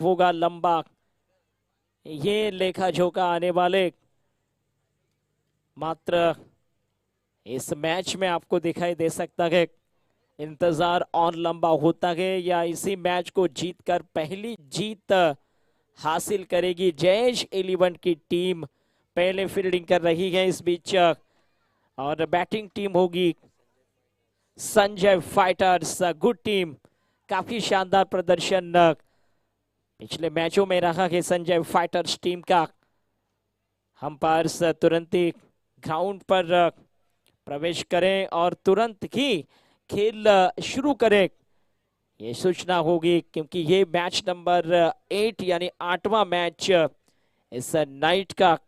होगा लंबा, ये लेखा जोखा आने वाले मात्र इस मैच में आपको दिखाई दे सकता है। इंतजार और लंबा होता है या इसी मैच को जीतकर पहली जीत हासिल करेगी जयेश 11 की टीम। पहले फील्डिंग कर रही है इस बीच और बैटिंग टीम होगी संजय फाइटर्स। गुड टीम, काफी शानदार प्रदर्शन पिछले मैचों में रहा है संजय फाइटर्स टीम का। अंपायर्स तुरंत ही ग्राउंड पर प्रवेश करें और तुरंत ही खेल शुरू करें, ये सूचना होगी, क्योंकि ये मैच नंबर 8 यानी 8वां मैच इस नाइट का।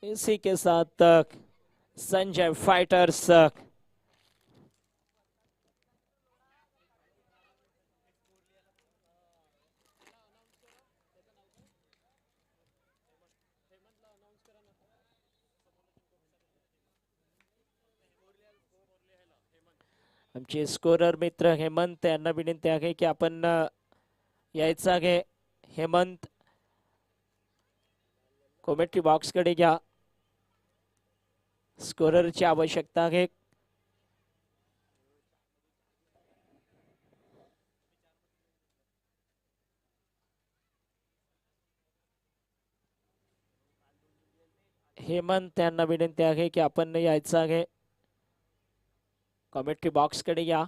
इसी के साथ संजय फाइटर्स आमचे स्कोरर मित्र हेमंत यांना विनंती आहे की आपण यायचं आहे। हेमंत कॉमेंट्री बॉक्स कडे घ्या, स्कोररची आवश्यकता आहे। हेमंत यांना विनंती आहे की आपण यायचं आहे, कॉमेंट्री बॉक्स कडे या।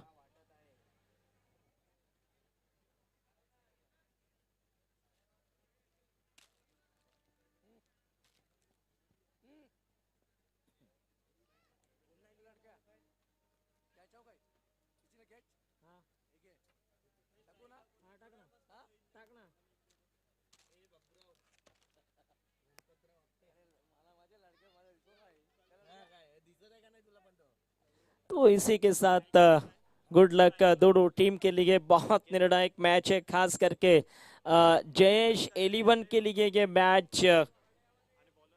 तो इसी के साथ गुड लक दोनों टीम के लिए। बहुत निर्णायक मैच है, खास करके जयेश 11 के लिए ये मैच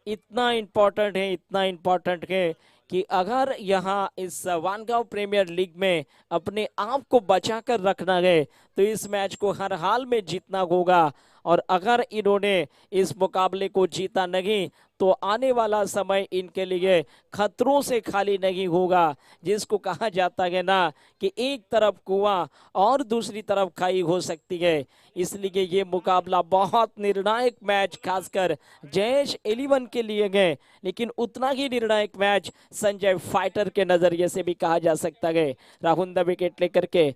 इतना इम्पोर्टेंट है, इतना इम्पोर्टेंट है कि अगर यहाँ इस वानगांव प्रीमियर लीग में अपने आप को बचाकर रखना है तो इस मैच को हर हाल में जीतना होगा। और अगर इन्होंने इस मुकाबले को जीता नहीं तो आने वाला समय इनके लिए खतरों से खाली नहीं होगा। जिसको कहा जाता है ना कि एक तरफ कुआं और दूसरी तरफ खाई हो सकती है, इसलिए ये मुकाबला बहुत निर्णायक मैच खासकर जयेश 11 के लिए है, लेकिन उतना ही निर्णायक मैच संजय फाइटर के नजरिए से भी कहा जा सकता है। राहुल द विकेट लेकर के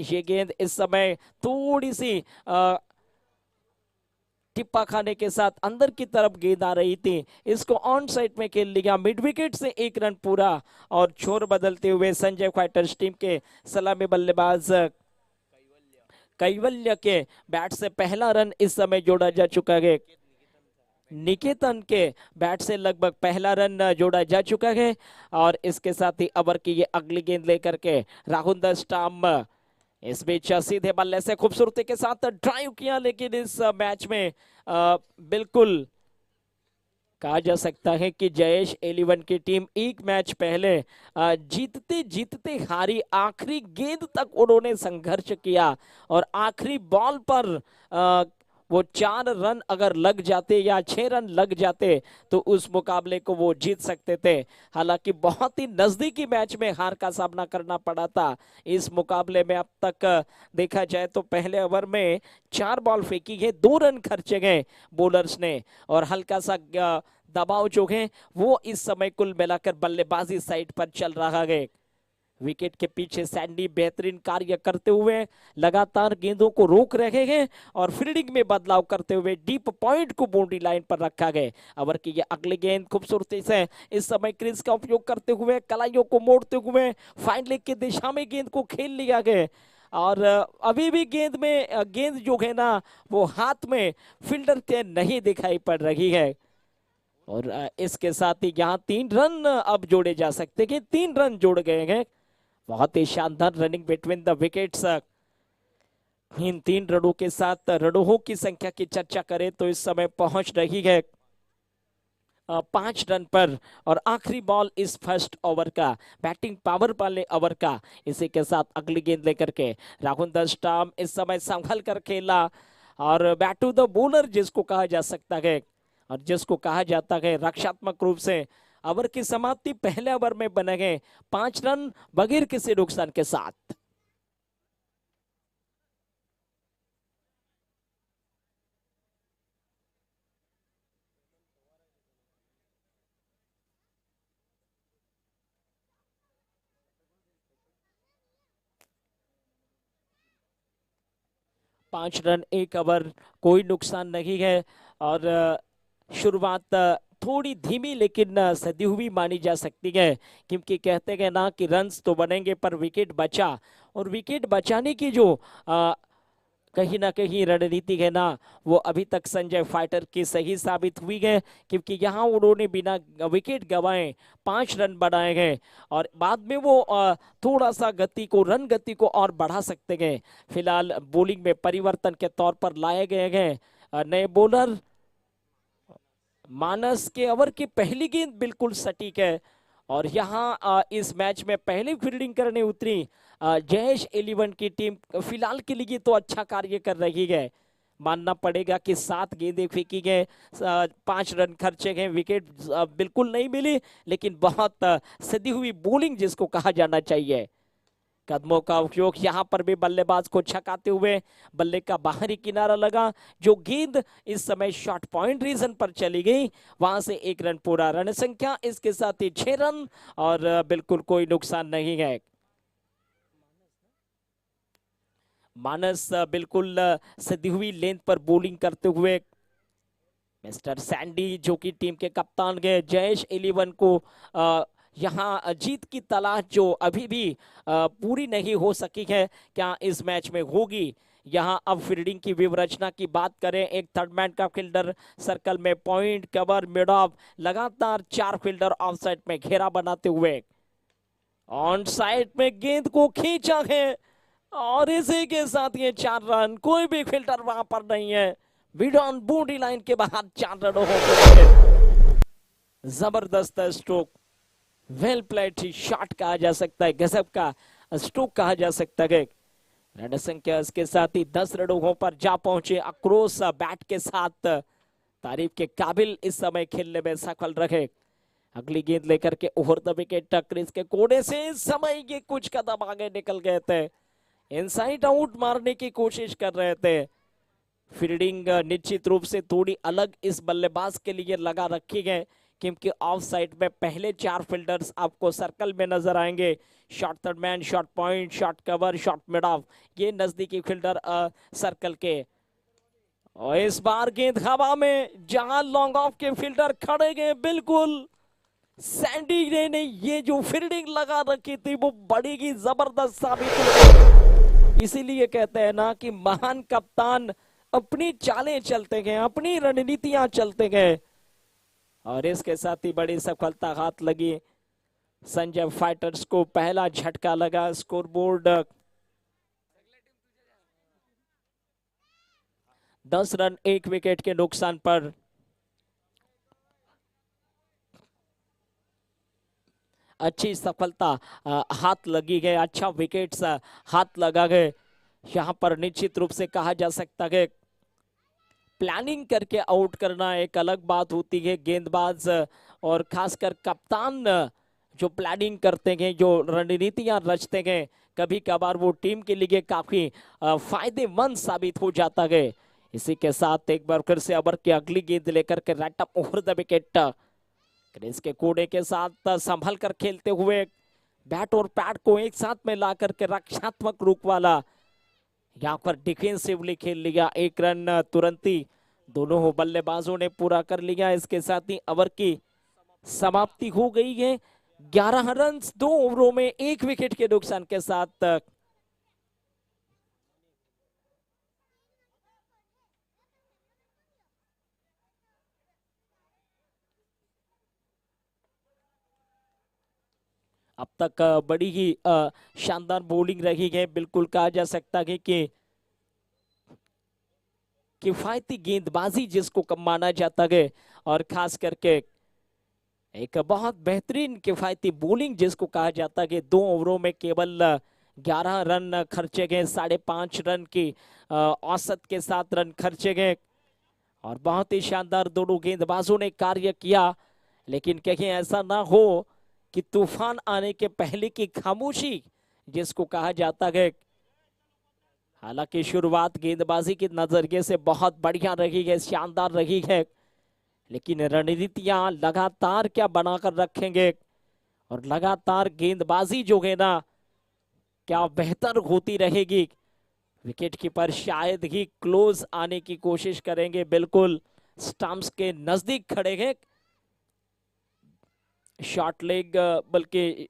ये गेंद इस समय थोड़ी सी टिप्पा खाने के साथ अंदर की तरफ गेंद आ रही थी, इसको ऑन साइड में खेल लिया। मिड विकेट से एक रन पूरा और छोर बदलते हुए संजय फाइटर्स टीम के सलामी बल्लेबाज कैवल्य के बैट से पहला रन इस समय जोड़ा जा चुका है। निकेतन के बैट से लगभग पहला रन जोड़ा जा चुका है और इसके साथ ही ओवर की ये अगली गेंद लेकर के राहुल द स्टाम्प इस बीच सीधे बल्ले से खूबसूरती के साथ ड्राइव किया, लेकिन इस मैच में बिल्कुल कहा जा सकता है कि जयेश 11 की टीम एक मैच पहले जीतते जीतते हारी। आखिरी गेंद तक उन्होंने संघर्ष किया और आखिरी बॉल पर वो 4 रन अगर लग जाते या 6 रन लग जाते तो उस मुकाबले को वो जीत सकते थे। हालांकि बहुत ही नजदीकी मैच में हार का सामना करना पड़ा था। इस मुकाबले में अब तक देखा जाए तो पहले ओवर में 4 बॉल फेंकी गई, 2 रन खर्चे गए बॉलर्स ने, और हल्का सा दबाव जो है वो इस समय कुल मिलाकर बल्लेबाजी साइड पर चल रहा है। विकेट के पीछे सैंडी बेहतरीन कार्य करते हुए लगातार गेंदों को रोक रहे हैं और फील्डिंग में बदलाव करते हुए डीप पॉइंट को बाउंड्री लाइन पर रखा गया। ओवर की ये अगली गेंद खूबसूरती से इस समय क्रीज का उपयोग करते हुए कलाइयों को मोड़ते हुए फाइन लेग की दिशा में गेंद को खेल लिया गया, और अभी भी गेंद जो है ना वो हाथ में फील्डर के नहीं दिखाई पड़ रही है। और इसके साथ ही यहाँ 3 रन अब जोड़े जा सकते हैं, 3 रन जोड़ गए हैं। बहुत ही शानदार रनिंग बिटवीन द विकेट्स। इन 3 रनों के साथ रनों की संख्या की चर्चा करें तो इस समय पहुंच रही है 5 रन पर, और आखिरी बॉल इस फर्स्ट ओवर का, बैटिंग पावर वाले ओवर का। इसी के साथ अगली गेंद लेकर के राहुल दस्टाम इस समय संभल कर खेला, और बैट टू द बॉलर जिसको कहा जा सकता है, और जिसको कहा जाता है रक्षात्मक रूप से ओवर की समाप्ति पहले ओवर में बने गए 5 रन बगैर किसी नुकसान के साथ। पांच रन 1 ओवर, कोई नुकसान नहीं है, और शुरुआत थोड़ी धीमी लेकिन सदी हुई मानी जा सकती है, क्योंकि कहते हैं ना कि रन्स तो बनेंगे पर विकेट बचा, और विकेट बचाने की जो कहीं ना कहीं रणनीति है ना वो अभी तक संजय फाइटर की सही साबित हुई है, क्योंकि यहाँ उन्होंने बिना विकेट गंवाए 5 रन बनाए गए, और बाद में वो थोड़ा सा रन गति को और बढ़ा सकते हैं। फिलहाल बॉलिंग में परिवर्तन के तौर पर लाए गए हैं नए बॉलर। मानस के ओवर की पहली गेंद बिल्कुल सटीक है, और यहाँ इस मैच में पहली फील्डिंग करने उतरी जयेश 11 की टीम फिलहाल के लिए तो अच्छा कार्य कर रही है। मानना पड़ेगा कि 7 गेंदें फेंकी गए, 5 रन खर्चे गए, विकेट बिल्कुल नहीं मिली, लेकिन बहुत सदी हुई बॉलिंग जिसको कहा जाना चाहिए। कदमों का उपयोग यहाँ पर भी बल्लेबाज को छकाते हुए बल्ले का बाहरी किनारा लगा, जो गेंद इस समय शॉर्ट पॉइंट रीजन पर चली गई, वहां से 1 रन पूरा, रन संख्या इसके साथ ही 6 रन, और बिल्कुल कोई नुकसान नहीं है। मानस बिल्कुल सदी हुई लेंथ पर बॉलिंग करते हुए मिस्टर सैंडी जो कि टीम के कप्तान गए जयेश 11 को यहाँ जीत की तलाश जो अभी भी पूरी नहीं हो सकी है, क्या इस मैच में होगी। यहाँ अब फील्डिंग की व्यवस्था की बात करें, एक थर्ड मैन का फील्डर सर्कल में पॉइंट कवर मिड ऑफ, लगातार 4 फील्डर ऑफ साइड में घेरा बनाते हुए ऑन साइड में गेंद को खींचा है, और इसी के साथ ये 4 रन, कोई भी फील्डर वहां पर नहीं है, बिडॉन बाउंड्री लाइन के बाहर 4 रनों हो। जबरदस्त स्ट्रोक, वेल प्लेड शॉट कहा जा सकता है, गजब का स्ट्रोक कहा जा सकता है। रन संख्या इसके साथ ही 10 रनों पर जा पहुंचे, अक्रोश बैट के साथ तारीफ के काबिल इस समय खेलने में सफल रहे। अगली गेंद लेकर के ओवर द विकेट क्रीज के कोने से इस समय ये कुछ कदम आगे निकल गए थे, इनसाइड आउट मारने की कोशिश कर रहे थे। फील्डिंग निश्चित रूप से थोड़ी अलग इस बल्लेबाज के लिए लगा रखी गए, क्योंकि ऑफ साइड में पहले 4 फील्डर्स आपको सर्कल में नजर आएंगे, short third man, short point, short cover, short mid of, ये नजदीकी फील्डर सर्कल के। और इस बार गेंद हवा में, जहां लॉन्ग ऑफ के फील्डर खड़े गए, बिल्कुल सैंडी ने ये जो फील्डिंग लगा रखी थी वो बड़ी ही जबरदस्त साबित हुई। इसीलिए कहते हैं ना कि महान कप्तान अपनी चालें चलते गए, अपनी रणनीतियां चलते गए, और इसके साथ ही बड़ी सफलता हाथ लगी संजय फाइटर्स को। पहला झटका लगा, स्कोरबोर्ड 10 रन 1 विकेट के नुकसान पर। अच्छी सफलता हाथ लगी गई, अच्छा विकेट्स हाथ लगा गए। यहाँ पर निश्चित रूप से कहा जा सकता है प्लानिंग करके आउट करना एक अलग बात होती है। गेंदबाज और खासकर कप्तान जो प्लानिंग करते हैं, जो रणनीतियां रचते हैं, कभी कभार वो टीम के लिए काफी फायदेमंद साबित हो जाता है। इसी के साथ एक बार फिर से ओवर की अगली गेंद लेकर के right up over the wicket, crease के कोने के साथ संभल कर खेलते हुए बैट और पैड को एक साथ में ला करके रक्षात्मक रुख वाला यहाँ पर डिफेंसिवली खेल लिया। एक रन तुरंत ही दोनों बल्लेबाजों ने पूरा कर लिया। इसके साथ ही ओवर की समाप्ति हो गई है। 11 रन 2 ओवरों में 1 विकेट के नुकसान के साथ। अब तक बड़ी ही शानदार बॉलिंग रही है। बिल्कुल कहा जा सकता है कि किफायती गेंदबाजी जिसको कम माना जाता है, और खास करके एक बहुत बेहतरीन किफायती बॉलिंग जिसको कहा जाता है। 2 ओवरों में केवल 11 रन खर्चे गए, 5.5 रन की औसत के साथ रन खर्चे गए, और बहुत ही शानदार दोनों गेंदबाजों ने कार्य किया। लेकिन कहीं ऐसा ना हो कि तूफान आने के पहले की खामोशी जिसको कहा जाता है। हालांकि शुरुआत गेंदबाजी के नजरिए से बहुत बढ़िया रही है, शानदार रही है, लेकिन रणनीतियां लगातार क्या बनाकर रखेंगे और लगातार गेंदबाजी जो है ना क्या बेहतर होती रहेगी। विकेट कीपर शायद ही क्लोज आने की कोशिश करेंगे, बिल्कुल स्टंप्स के नजदीक खड़े हैं। शॉर्ट लेग बल्कि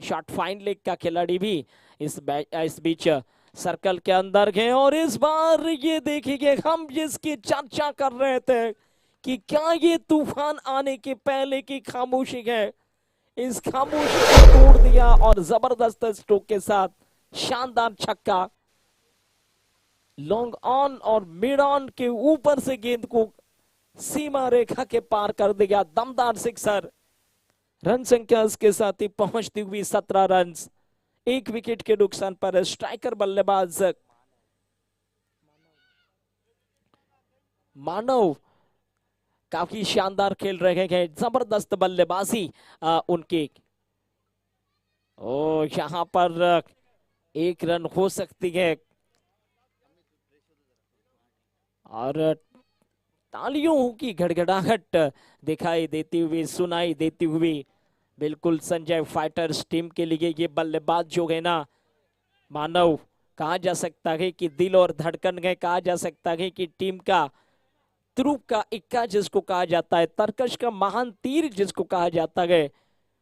शॉर्ट फाइन लेग का खिलाड़ी भी इस बीच सर्कल के अंदर गए, और इस बार ये देखिए हम जिसकी चर्चा कर रहे थे कि क्या ये तूफान आने के पहले की खामोशी है, इस खामोशी को तोड़ दिया और जबरदस्त स्ट्रोक के साथ शानदार छक्का लॉन्ग ऑन और मिड ऑन के ऊपर से गेंद को सीमा रेखा के पार कर दिया। दमदार सिक्सर। रन संख्या इसके साथ ही पहुंचती हुई 17 रन, 1 विकेट के नुकसान पर स्ट्राइकर बल्लेबाज मानव काफी शानदार खेल रहे हैं, जबरदस्त बल्लेबाजी उनकी। ओ यहां पर 1 रन हो सकती है, और तालियों की गड़गड़ाहट दिखाई देती हुई, सुनाई देती हुई। बिल्कुल संजय फाइटर्स टीम के लिए ये बल्लेबाज जो है ना मानव, कहा जा सकता है कि दिल और धड़कन है, कहा जा सकता है कि टीम का तुरुप का इक्का जिसको कहा जाता है, तरकश का महान तीर जिसको कहा जाता है,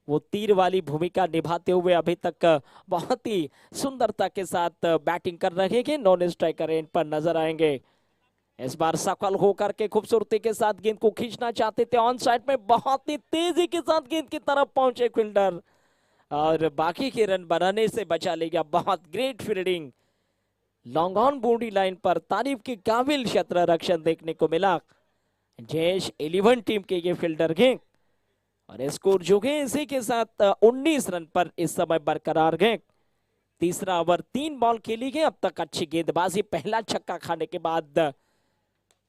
वो तीर वाली भूमिका निभाते हुए अभी तक बहुत ही सुंदरता के साथ बैटिंग कर रहे हैं। नॉन स्ट्राइकर एंड पर नजर आएंगे। इस बार सफल होकर के खूबसूरती के साथ गेंद को खींचना चाहते थे, ऑन साइड में बहुत ही तेजी के साथ गेंद की तरफ पहुंचे फील्डर, और बाकी के रन बनाने से बचा लिया। बहुत great fielding, long on body line पर तारीफ की काबिल क्षेत्र रक्षण देखने को मिला। जयेश 11 टीम के ये फील्डर हैं, और स्कोर जो है इसी के साथ 19 रन पर इस समय बरकरार है। तीसरा ओवर 3 बॉल खेली गई। अब तक अच्छी गेंदबाजी, पहला छक्का खाने के बाद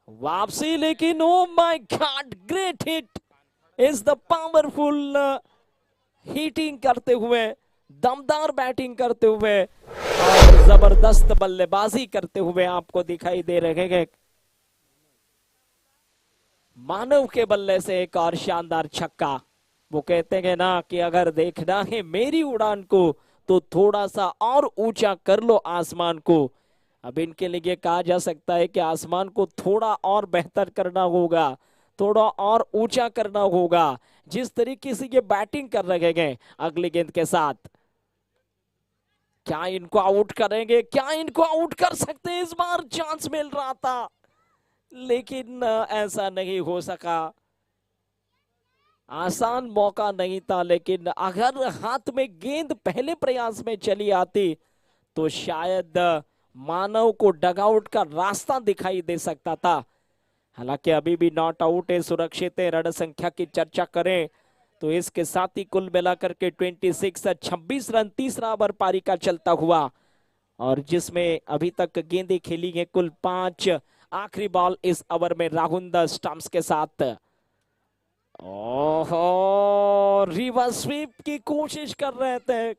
वापसी, लेकिन oh my God, great hit is the powerful hitting करते हुए, दमदार बैटिंग करते हुए और जबरदस्त बल्लेबाजी करते हुए आपको दिखाई दे रहे हैं। मानव के बल्ले से एक और शानदार छक्का। वो कहते हैं ना कि अगर देखना है मेरी उड़ान को तो थोड़ा सा और ऊंचा कर लो आसमान को। अब इनके लिए कहा जा सकता है कि आसमान को थोड़ा और बेहतर करना होगा, थोड़ा और ऊंचा करना होगा। जिस तरीके से ये बैटिंग कर रहे हैं अगली गेंद के साथ, क्या इनको आउट करेंगे, क्या इनको आउट कर सकते हैं? इस बार चांस मिल रहा था लेकिन ऐसा नहीं हो सका। आसान मौका नहीं था, लेकिन अगर हाथ में गेंद पहले प्रयास में चली आती तो शायद मानव को डगआउट का रास्ता दिखाई दे सकता था। हालांकि अभी भी नॉट आउट है, सुरक्षित है। रन संख्या की चर्चा करें तो इसके साथ ही कुल मिलाकर के 26 रन तीसरा ओवर पारी का चलता हुआ, और जिसमें अभी तक गेंदें खेली हैं कुल 5, आखिरी बॉल इस ओवर में राहुल स्टम्प्स के साथ। ओहो, रिवर्स स्वीप की कोशिश कर रहे थे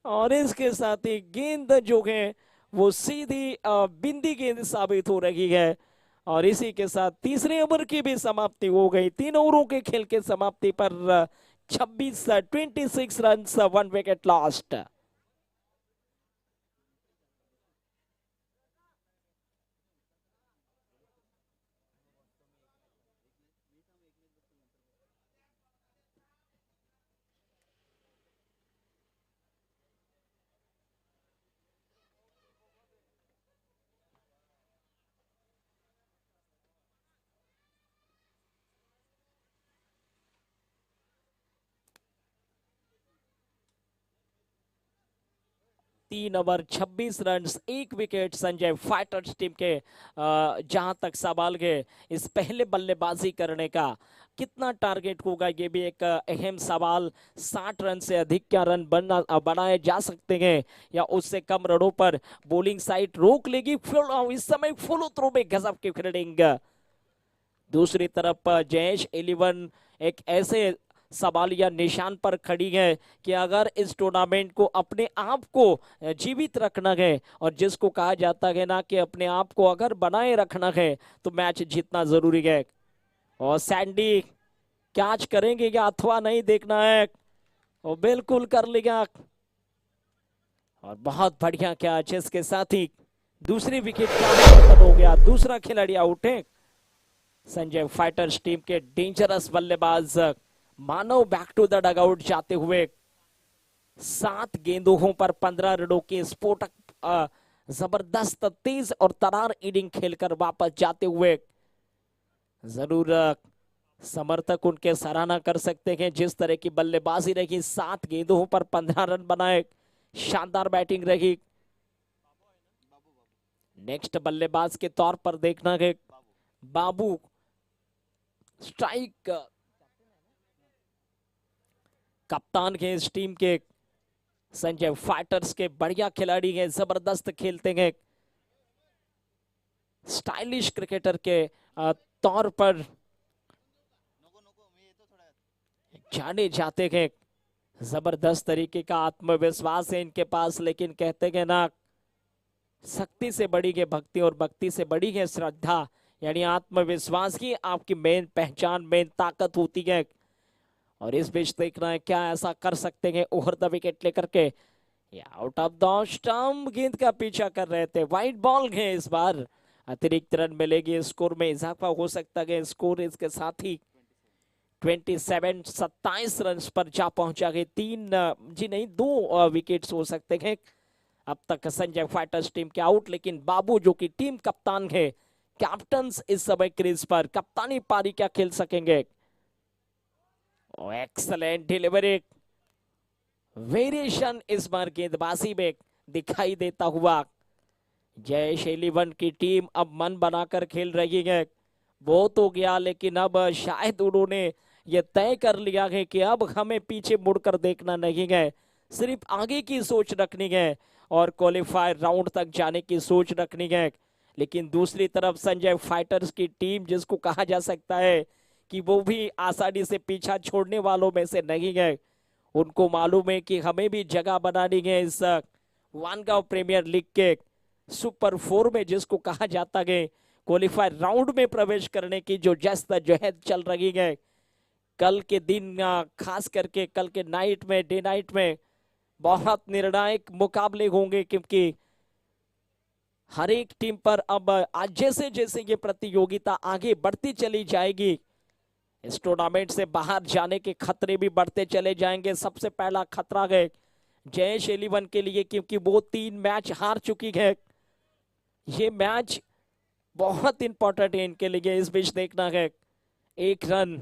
और इसके साथ ही गेंद जो है वो सीधी बिंदी गेंद साबित हो रही है। और इसी के साथ तीसरे ओवर की भी समाप्ति हो गई। 3 ओवरों के खेल के समाप्ति पर 26 रन 1 विकेट लॉस्ट। तीन over 26 run 1 wicket Sanjay fighters team के। जहां तक सवाल है इस पहले बल्लेबाजी करने का कितना टारगेट होगा, ये भी एक अहम सवाल। 60 रन से अधिक क्या रन बनाए जा सकते हैं या उससे कम रनों पर बॉलिंग साइड रोक लेगी। इस समय फुल थ्रो में गजब की फील्डिंग। दूसरी तरफ जयेश 11 एक ऐसे सवाल या निशान पर खड़ी है कि अगर इस टूर्नामेंट को अपने आप को जीवित रखना है और जिसको कहा जाता है ना कि अपने आप को अगर बनाए रखना है तो मैच जीतना जरूरी है। और सैंडी कैच करेंगे या अथवा नहीं देखना है, और बिल्कुल कर लिया और बहुत बढ़िया कैच। इसके साथ ही दूसरी विकेट का पतन हो गया, दूसरा खिलाड़ी आउट है। संजय फाइटर्स टीम के डेंजरस बल्लेबाज मानव बैक टू द डगआउट जाते हुए 7 गेंदों पर 15 रनों के स्फोटक जबरदस्त तेज और तरार इनिंग खेलकर वापस जाते हुए जरूर समर्थक उनके सराहना कर सकते हैं। जिस तरह की बल्लेबाजी रही, 7 गेंदों पर 15 रन बनाए, शानदार बैटिंग रही। नेक्स्ट बल्लेबाज के तौर पर देखना है बाबू, स्ट्राइक कप्तान के इस टीम के। संजय फाइटर्स के बढ़िया खिलाड़ी हैं, जबरदस्त खेलते हैं, स्टाइलिश क्रिकेटर के तौर पर जाने जाते हैं। जबरदस्त तरीके का आत्मविश्वास है इनके पास, लेकिन कहते हैं ना शक्ति से बड़ी है भक्ति और भक्ति से बड़ी है श्रद्धा। यानी आत्मविश्वास ही आपकी मेन पहचान, मेन ताकत होती है। और इस बीच देखना है क्या ऐसा कर सकते हैं ओवर द विकेट लेकर के। आउट ऑफ द स्टंप गेंद का पीछा कर रहे थे, वाइड बॉल है इस बार। अतिरिक्त रन मिलेगी, स्कोर में इजाफा हो सकता है। स्कोर इसके साथ ही 27 रन पर जा पहुंचा है। 3 जी नहीं 2 विकेट्स हो सकते हैं। अब तक संजय फाइटर्स टीम के आउट, लेकिन बाबू जो कि टीम कप्तान है, कैप्टन इस समय क्रीज पर कप्तानी पारी क्या खेल सकेंगे। एक्सलेंट डिलीवरी, वेरिएशन इस बार गेंदबाजी में दिखाई देता हुआ। जयेश 11 की टीम अब मन बनाकर खेल रही है। बहुत हो गया, लेकिन अब शायद उन्होंने ये तय कर लिया है कि अब हमें पीछे मुड़कर देखना नहीं है, सिर्फ आगे की सोच रखनी है और क्वालिफायर राउंड तक जाने की सोच रखनी है। लेकिन दूसरी तरफ संजय फाइटर्स की टीम, जिसको कहा जा सकता है कि वो भी आसानी से पीछा छोड़ने वालों में से नहीं है, उनको मालूम है कि हमें भी जगह बनानी है इस वानगांव प्रीमियर लीग के सुपर 4 में, जिसको कहा जाता है क्वालिफायर राउंड में प्रवेश करने की जो जहद चल रही है। कल के दिन खास करके कल के नाइट में, डे नाइट में बहुत निर्णायक मुकाबले होंगे, क्योंकि हर एक टीम पर अब आज जैसे जैसे ये प्रतियोगिता आगे बढ़ती चली जाएगी, इस टूर्नामेंट से बाहर जाने के खतरे भी बढ़ते चले जाएंगे। सबसे पहला खतरा है जयेश 11 के लिए, क्योंकि वो 3 मैच हार चुकी है। ये मैच बहुत इंपॉर्टेंट है इनके लिए। इस बीच देखना है 1 रन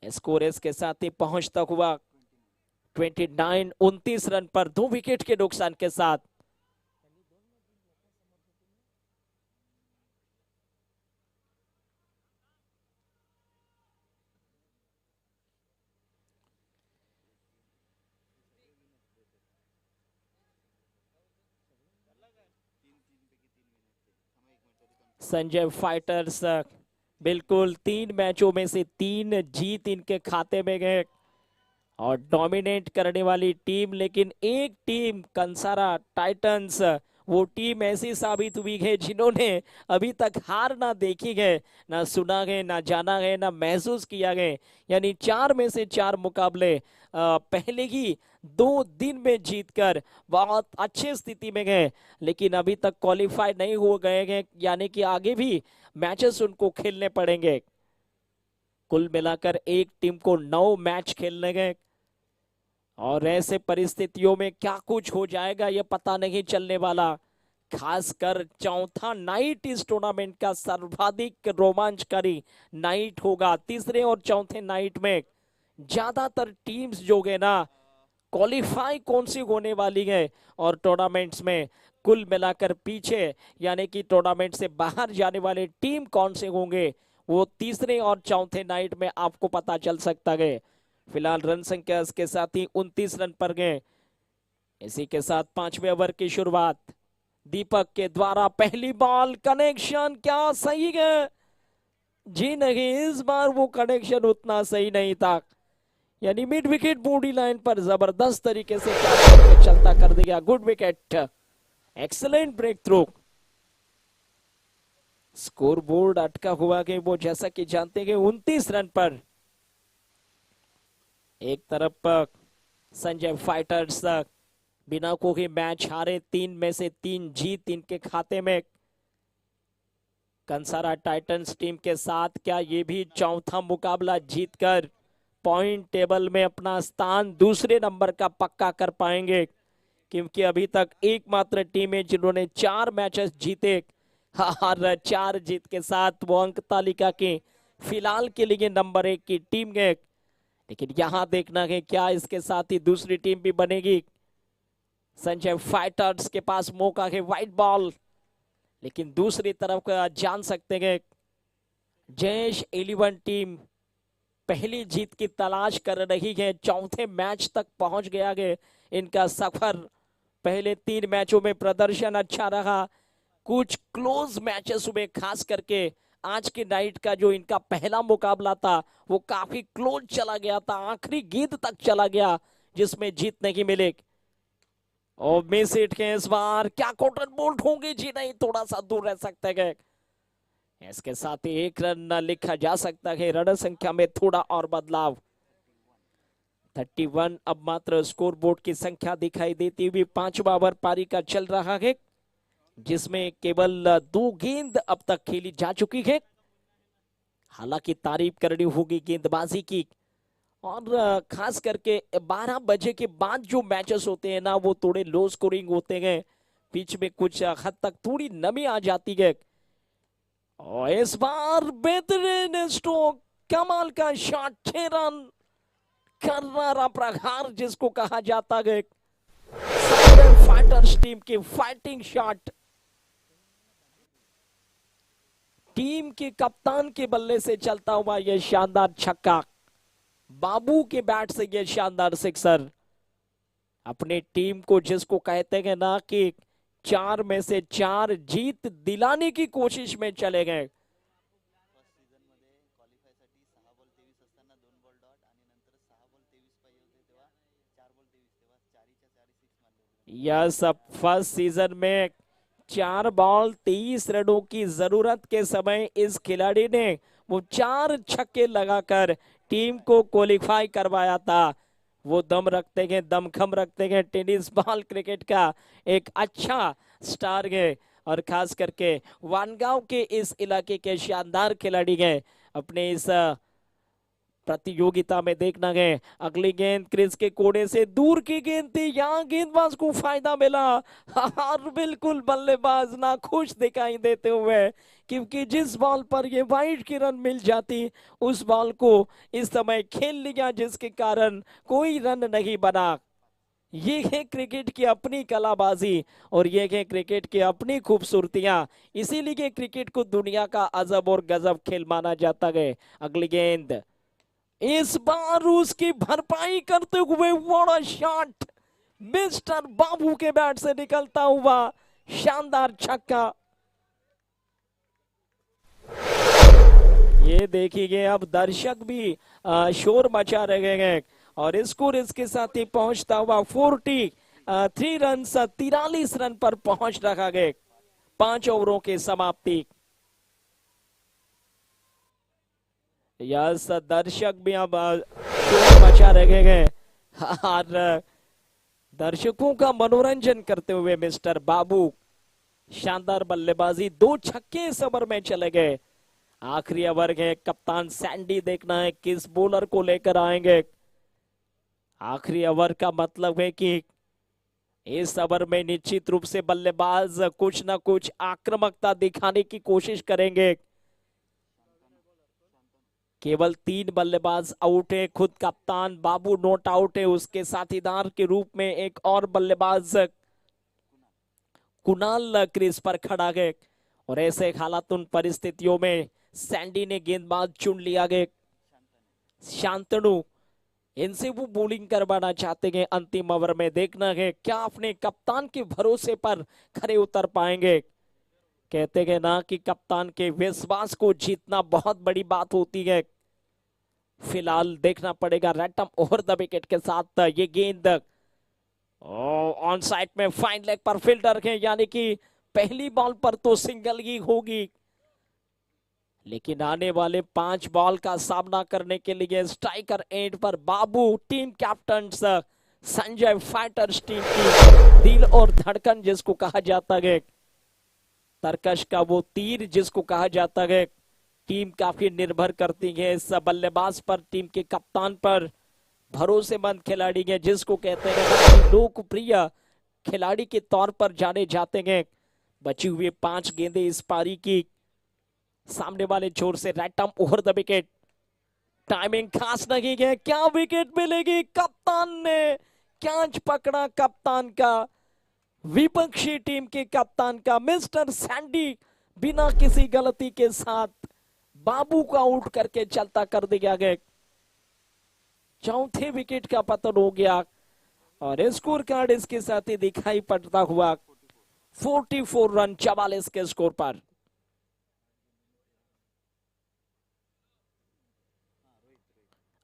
स्कोर इसके साथ ही पहुंचता हुआ 29 रन पर 2 विकेट के नुकसान के साथ। संजय फाइटर्स बिल्कुल 3 मैचों में से 3 जीत इनके खाते में गए और डोमिनेट करने वाली टीम। लेकिन एक टीम कंसारा टाइटंस, वो टीम ऐसी साबित हुई है जिन्होंने अभी तक हार ना देखी गए, ना सुना गए, ना जाना गए, ना महसूस किया गए। यानी 4 में से 4 मुकाबले पहले ही 2 दिन में जीतकर बहुत अच्छी स्थिति में गए, लेकिन अभी तक क्वालिफाई नहीं हो गए हैं, यानी कि आगे भी मैचेस उनको खेलने पड़ेंगे। कुल मिलाकर एक टीम को 9 मैच खेलने गए और ऐसे परिस्थितियों में क्या कुछ हो जाएगा ये पता नहीं चलने वाला। खासकर चौथा नाइट इस टूर्नामेंट का सर्वाधिक रोमांचकारी नाइट होगा। तीसरे और चौथे नाइट में ज्यादातर टीम्स जो है ना, क्वालिफाई कौन सी होने वाली है और टूर्नामेंट्स में कुल मिलाकर पीछे, यानी कि टूर्नामेंट से बाहर जाने वाले टीम कौन से होंगे, वो तीसरे और चौथे नाइट में आपको पता चल सकता है। फिलहाल रन संख्या इसके साथ ही 29 रन पर गए। इसी के साथ 5वें ओवर की शुरुआत दीपक के द्वारा। पहली बॉल, कनेक्शन क्या सही है? जी नहीं, इस बार वो कनेक्शन उतना सही नहीं था। यानी मिड विकेट बॉडी लाइन पर जबरदस्त तरीके से क्या चलता कर दिया। Good wicket, excellent breakthrough. Scoreboard अटका हुआ है वो, जैसा कि जानते हैं 29 रन पर। एक तरफ संजय फाइटर्स बिना कोई मैच हारे 3 में से 3 जीत इनके खाते में। कंसारा टाइटंस टीम के साथ क्या ये भी चौथा मुकाबला जीतकर पॉइंट टेबल में अपना स्थान दूसरे नंबर का पक्का कर पाएंगे? क्योंकि अभी तक एकमात्र टीम है जिन्होंने 4 मैचेस जीते और 4 जीत के साथ वो अंक तालिका के फिलहाल के लिए नंबर 1 की टीम है। लेकिन यहां देखना है क्या इसके साथ ही दूसरी टीम भी बनेगी। संजय फाइटर्स के पास मौका है, वाइट बॉल, लेकिन दूसरी तरफ जान सकते हैं जयेश 11 टीम पहली जीत की तलाश कर रही है। चौथे मैच तक पहुंच गया है इनका सफर। पहले 3 मैचों में प्रदर्शन अच्छा रहा, कुछ क्लोज मैचेस हुए, खास करके आज के नाइट का जो इनका पहला मुकाबला था वो काफी क्लोज चला गया था, आखिरी गेंद तक चला गया जिसमें जीत नहीं मिले। और मिस हिट के इस बार, क्या कॉटन बोल्ट होंगे? जी नहीं, थोड़ा सा दूर रह सकते हैं। इसके साथ ही 1 रन लिखा जा सकता है। रन संख्या में थोड़ा और बदलाव, 31 अब मात्र स्कोर बोर्ड की संख्या दिखाई देती हुई। 5वां ओवर पारी का चल रहा है जिसमें केवल 2 गेंद अब तक खेली जा चुकी है। हालांकि तारीफ करनी होगी गेंदबाजी की, और खास करके 12 बजे के बाद जो मैचेस होते हैं ना वो थोड़े लो स्कोरिंग होते हैं, पिच में कुछ हद तक थोड़ी नमी आ जाती है। और इस बार बेहतरीन स्ट्रोक, कमाल का शॉट, 6 रन, कर्रारा प्रहार जिसको कहा जाता है। फाइटर्स टीम की फाइटिंग शॉट, टीम के कप्तान के बल्ले से चलता हुआ यह शानदार छक्का, बाबू के बैट से यह शानदार सिक्सर। अपनी टीम को जिसको कहते हैं ना कि 4 में से 4 जीत दिलाने की कोशिश में चले गए। यह सब फर्स्ट सीजन में 4 बॉल 23 रनों की जरूरत के समय इस खिलाड़ी ने वो 4 छक्के लगाकर टीम को क्वालिफाई करवाया था। वो दम रखते हैं, दमखम रखते हैं, टेनिस बॉल क्रिकेट का एक अच्छा स्टार है और खास करके वानगांव के इस इलाके के शानदार खिलाड़ी हैं। अपने इस प्रतियोगिता में देखना है, अगली गेंद क्रिस के कोने से दूर की गेंद थी, यहाँ गेंदबाज को फायदा मिला और बिल्कुल बल्लेबाज ना खुश दिखाई देते हुए, क्योंकि जिस बॉल पर ये वाइड की रन मिल जाती उस बॉल को इस समय खेल लिया, जिसके कारण कोई रन नहीं बना। ये है क्रिकेट की अपनी कलाबाजी और ये है क्रिकेट की अपनी खूबसूरतियां, इसीलिए क्रिकेट को दुनिया का अजब और गजब खेल माना जाता है। अगली गेंद, इस बार उसकी भरपाई करते हुए बड़ा शॉट, मिस्टर बाबू के बैट से निकलता हुआ शानदार छक्का। ये देखिए अब दर्शक भी शोर मचा रहे हैं और स्कोर इसके साथ ही पहुंचता हुआ 43 रन 43 रन पर पहुंच रखा गया 5 ओवरों की समाप्ति। यस दर्शक भी अब शोर मचा रहे हैं और दर्शकों का मनोरंजन करते हुए मिस्टर बाबू शानदार बल्लेबाजी 2 छक्के इस ओवर में चले गए। आखिरी ओवर है, कप्तान सैंडी देखना है किस बॉलर को लेकर आएंगे। आखिरी ओवर का मतलब है कि इस ओवर में निश्चित रूप से बल्लेबाज कुछ ना कुछ आक्रामकता दिखाने की कोशिश करेंगे। केवल 3 बल्लेबाज आउट है, खुद कप्तान बाबू नॉट आउट है, उसके साथीदार के रूप में एक और बल्लेबाज कुणाल क्रीज पर खड़ा है और ऐसे हालात उन परिस्थितियों में सैंडी ने गेंदबाज चुन लिया गया शांतनु। इनसे वो बॉलिंग करवाना चाहते हैं। अंतिम ओवर में देखना है क्या अपने कप्तान के भरोसे पर खरे उतर पाएंगे। कहते हैं ना कि कप्तान के विश्वास को जीतना बहुत बड़ी बात होती है। फिलहाल देखना पड़ेगा रैटम ओवर द विकेट के साथ ये गेंद ऑन साइड में फाइन लेग पर फील्डर है, यानी कि पहली बॉल पर तो सिंगल ही होगी, लेकिन आने वाले 5 बॉल का सामना करने के लिए स्ट्राइकर एंड पर Babu team captain Sanjay fighters team की दिल और धड़कन जिसको कहा जाता है, तरकश का वो तीर जिसको कहा जाता है। टीम काफी निर्भर करती है इस बल्लेबाज पर, टीम के कप्तान पर, भरोसेमंद खिलाड़ी है जिसको कहते हैं लोकप्रिय खिलाड़ी के तौर पर जाने जाते हैं। बची हुई 5 गेंदें इस पारी की, सामने वाले छोर से रैटम ओवर द विकेट, टाइमिंग खास नहीं है, क्या विकेट मिलेगी, कप्तान ने कैच पकड़ा, कप्तान का, विपक्षी टीम के कप्तान का मिस्टर सैंडी बिना किसी गलती के साथ बाबू को आउट करके चलता कर दिया गया। चौथे विकेट का पतन हो गया और स्कोर कार्ड इसके साथ ही दिखाई पड़ता हुआ 44 रन 44 के स्कोर पर।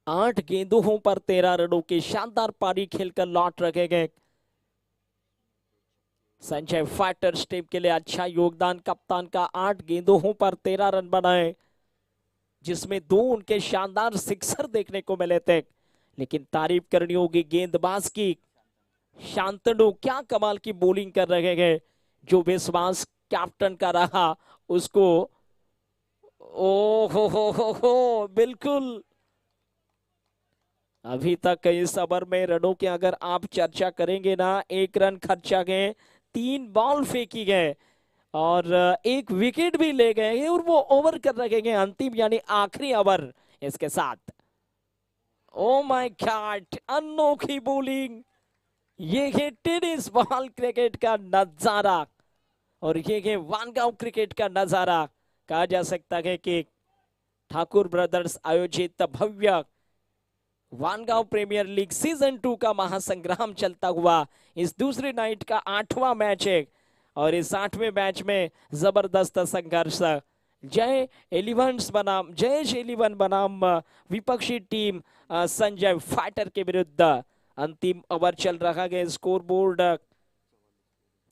आठ गेंदों पर 13 रनों की शानदार पारी खेलकर लौट रखे गए संजय फाइटर्स टीम के लिए अच्छा योगदान। कप्तान का 8 गेंदों पर 13 रन बनाए, जिसमें 2 उनके शानदार सिक्सर देखने को मिले थे। लेकिन तारीफ करनी होगी गेंदबाज की, शांतनु क्या कमाल की बॉलिंग कर रहे हैं। जो विश्वास कैप्टन का रहा उसको ओ हो बिल्कुल। अभी तक इस ओवर में रनों की अगर आप चर्चा करेंगे ना, 1 रन खर्चा गए, 3 बॉल फेंकी गए और 1 विकेट भी ले गए और वो ओवर कर रखे हैं अंतिम यानी आखिरी ओवर इसके साथ। ओ माय गॉड, अनोखी बॉलिंग, ये है टेनिस बॉल क्रिकेट का नजारा और ये है वानगांव क्रिकेट का नजारा। कहा जा सकता है कि ठाकुर ब्रदर्स आयोजित भव्य वानगांव प्रीमियर लीग सीजन 2 का महासंग्राम चलता हुआ इस दूसरी नाइट का 8वां मैच है और इस 8वें मैच में जबरदस्त संघर्ष। जयेश 11 बनाम विपक्षी टीम संजय फाइटर के विरुद्ध अंतिम ओवर चल रहा है। स्कोर बोर्ड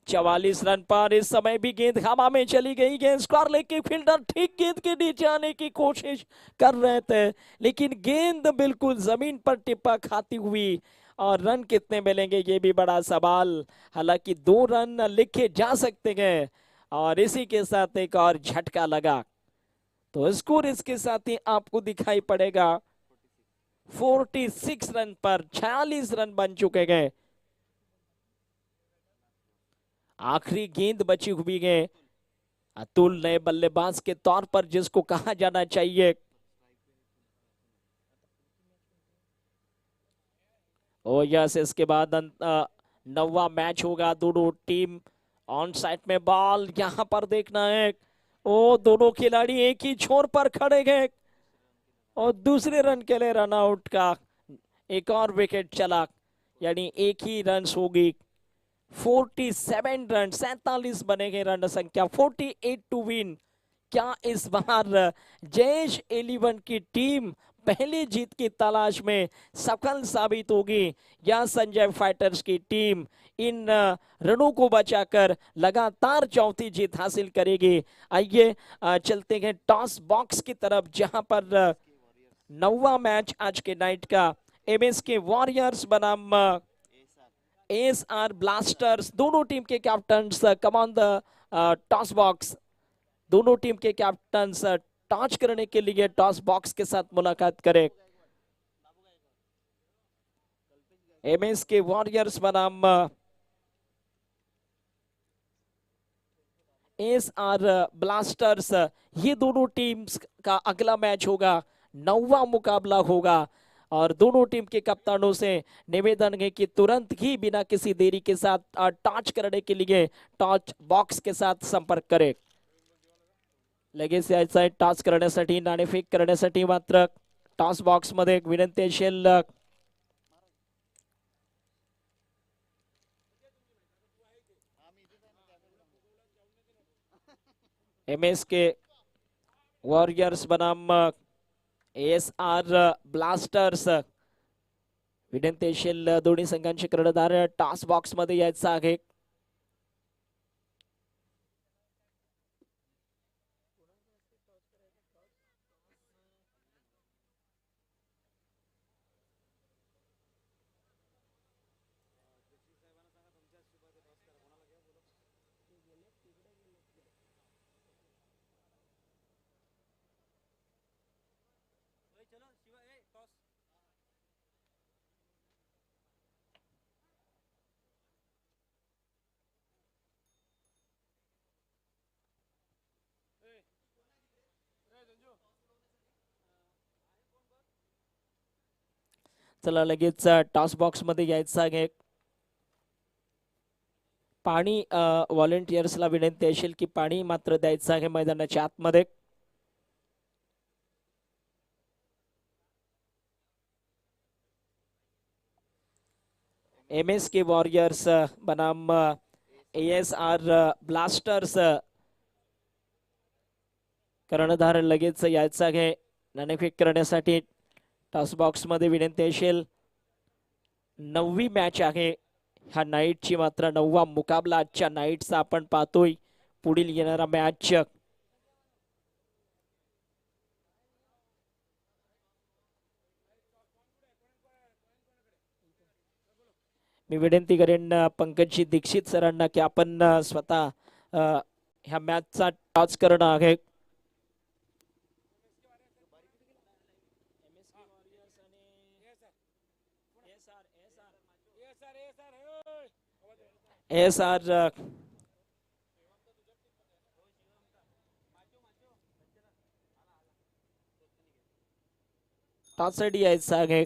44 रन पर। इस समय भी गेंद हवा में चली गई, गेंद स्क्वायर लेग के फील्डर ठीक गेंद के नीचे आने की कोशिश कर रहे थे, लेकिन गेंद बिल्कुल जमीन पर टिप्पा खाती हुई और रन कितने मिलेंगे ये भी बड़ा सवाल। हालांकि 2 रन लिखे जा सकते हैं और इसी के साथ एक और झटका लगा तो स्कोर इसके साथ ही आपको दिखाई पड़ेगा 46 रन पर 46 रन बन चुके गए। आखिरी गेंद बची हुई है अतुल नए बल्लेबाज के तौर पर जिसको कहा जाना चाहिए। ओ यस, इसके बाद 9वां मैच होगा। दोनों टीम ऑन साइड में बॉल, यहां पर देखना है ओ दोनों खिलाड़ी एक ही छोर पर खड़े गए और दूसरे रन के लिए रन आउट का एक और विकेट चला, यानी एक ही रन होगी। 47 रन, 47 बनेंगे रन संख्या, 48 टू विन क्या इस बार जयेश 11 की टीम पहली जीत की तलाश में सफल साबित होगी या संजय फाइटर्स की टीम इन रनों को बचाकर लगातार चौथी जीत हासिल करेगी? आइए चलते हैं टॉस बॉक्स की तरफ, जहां पर नौवा मैच आज के नाइट का एमएसके वॉरियर्स बनाम एसआर ब्लास्टर्स, दोनों टीम के captains come on the toss box. दोनों टीम के कैप्टन्स टॉस करने के लिए टॉस बॉक्स के साथ मुलाकात करें। एमएसके वॉरियर्स बनाम एसआर ब्लास्टर्स, ये दोनों टीम्स का अगला मैच होगा, नौवा मुकाबला होगा। और दोनों टीम के कप्तानों से निवेदन है कि तुरंत ही बिना किसी देरी के साथ टॉस करने के लिए टॉस बॉक्स के साथ संपर्क करें। लगेच यायचं आहे टॉस करण्यासाठी, नाणेफेक करण्यासाठी मात्र टॉस बॉक्स मध्ये एक विनंती असेल एमएसके वॉरियर्स बनाम एसआर ब्लास्टर्स, विनंती असेल दोन्ही संघांचे कर्णधार टॉस बॉक्स मध्ये यायचं आहे। चला लगेच टॉस बॉक्स मध्ये यायचं आहे। पाणी व्हॉलेंटियर्सला विनंती असेल की पाणी मात्र द्यायचं आहे मैदानाच्या आतमध्ये। एमएसके वॉरियर्स बनाम एएसआर ब्लास्टर्स, कर्णधार लगेच यायचं आहे नाणेफेक करण्यासाठी। टॉस बॉक्स मध्ये विनंती असेल, नववी मॅच आहे ह्या नाईटची, मात्र नववा मुकाबला आजच्या नाईटचा आपण पाहतोय। पुढील येणारा मॅच मी विनंती करेन पंकजी दीक्षित सरांना की आपण स्वतः ह्या मॅचचा टॉस करणं आहे। एसआर टॉस साठी यायचं आहे।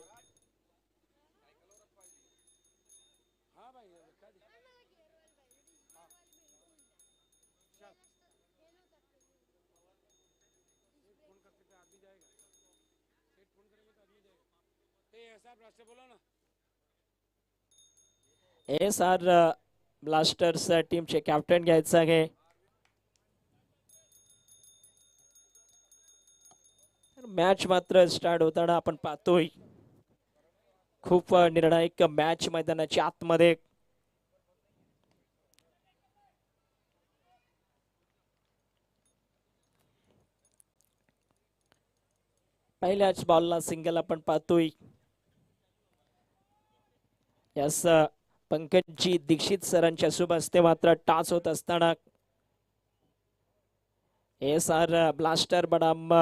एसआर ब्लास्टर्स टीमचे कॅप्टन घ्यायचं आहे। मॅच मात्र स्टार्ट होताना आपण पाहतोय खूप निर्णायक मॅच मैदानाच्या आतमध्ये। पहिल्याच बॉलला सिंगल आपण पाहतोय। यास पंकजी दीक्षित सरांच्या शुभ हस्ते मात्र टॉस होत असताना एसआर ब्लास्टर बनाम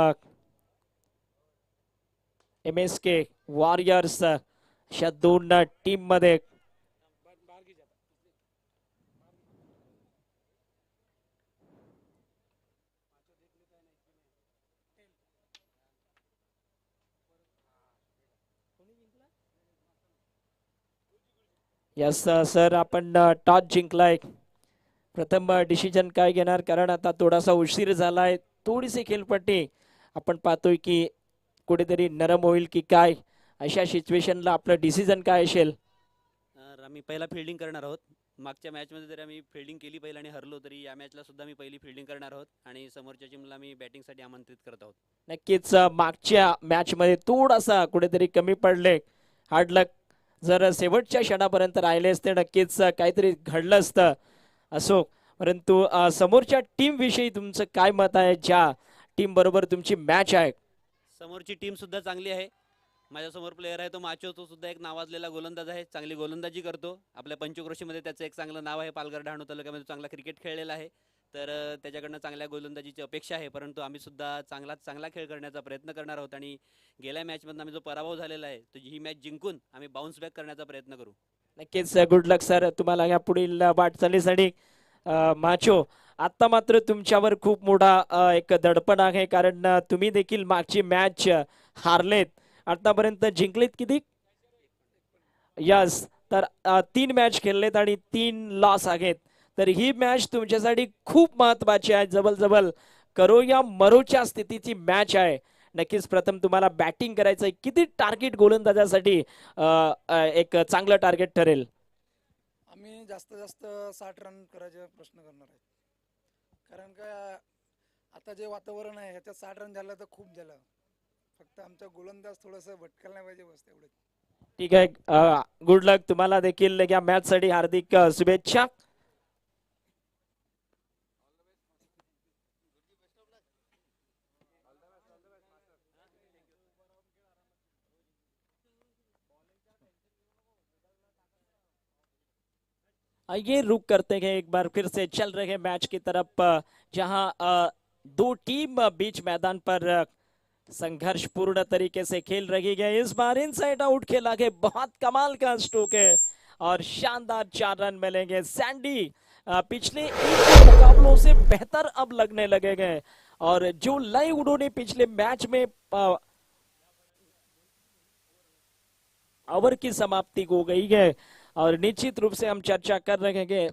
एमएसके वॉरियर्स, अशा दोन टीम मध्ये यस सर, आपण टॉस जिंकलाय। प्रथम डिसिजन काय घेणार, कारण आता थोडासा उशीर झालाय, थोडीशी खेळपट्टी आपण पाहतोय की कुठेतरी नरम होईल की काय, अशा सिच्युएशनला आपलं डिसिजन काय असेल? आम्ही पहिला फिल्डिंग करणार आहोत, मागच्या मॅचमध्ये जरी आम्ही फिल्डिंग केली पहिली आणि हरलो तरी या मॅचला सुद्धा मी पहिली फिल्डिंग करणार आहोत आणि समोरच्या टीमला मी बॅटिंगसाठी आमंत्रित करत आहोत. नक्कीच मागच्या मॅच मध्ये थोडासा कुठेतरी कमी पडले, हार्ड लक जर शेवटच्या क्षणापर्यंत राहिले असते नक्कीच काहीतरी घडलं असतं. असो, परंतु समोरच्या टीम विषयी तुमचं काय मत आहे, ज्या टीम बरोबर तुमची मॅच आहे? समोरची टीम सुद्धा चांगली आहे. माझ्यासमोर प्लेयर आहे तो माचो, तो सुद्धा एक नावाजलेला गोलंदाज आहे, चांगली गोलंदाजी करतो. आपल्या पंचक्रोशीमध्ये त्याचं एक चांगलं नाव आहे. पालघर डहाणू तालुक्यामध्ये चांगला क्रिकेट खेळलेला आहे. तर त्याच्याकडनं चांगल्या गोलंदाजीची अपेक्षा आहे. परंतु आम्ही सुद्धा चांगला खेळ करण्याचा प्रयत्न करणार आहोत आणि गेल्या मॅचमधून आम्ही जो पराभव झालेला आहे तो ही मॅच जिंकून आम्ही बाउन्स बॅक करण्याचा प्रयत्न करू. नक्कीच गुड लक सर तुम्हाला या पुढील वाटचालीसाठी. माचो, आता मात्र तुमच्यावर खूप मोठा एक दडपण आहे, कारण तुम्ही देखील मागची मॅच हारलेत, आतापर्यंत जिंकलेत किती? यस, तर 3 मॅच खेळलेत आणि 3 लॉस आहेत. तर ही मॅच तुमच्यासाठी खूप महत्वाची आहे, जवळ करो या मरोच्या स्थितीची मॅच आहे. नक्कीच प्रथम तुम्हाला बॅटिंग करायचं आहे. किती टार्गेट गोलंदाजासाठी एक चांगलं टार्गेट ठरेल? आम्ही जास्तीत जास्त 60 रन करायचे प्रश्न करणार आहे. कारण का आता जे वातावरण आहे ह्याच्यात 60 रन झालं तर खूप झालं. फक्त आमचा गोलंदाज थोडंसं भटकायला नाही पाहिजे, बस एवढंच. ठीक आहे, गुड लक तुम्हाला देखील या मॅच साठी हार्दिक शुभेच्छा. ये रुक करते हैं एक बार फिर से चल रहे मैच की तरफ, जहां दो टीम बीच मैदान पर संघर्ष पूर्ण तरीके से खेल रही है. इस बार इनसाइड आउट खेला गया, बहुत कमाल का स्ट्रोक है और शानदार 4 रन मिलेंगे. सैंडी पिछले एक मुकाबलों से बेहतर अब लगने लगे गए और जो लय उन्होंने पिछले मैच में ओवर की समाप्ति हो गई है. और निश्चित रूप से हम चर्चा कर रहे हैं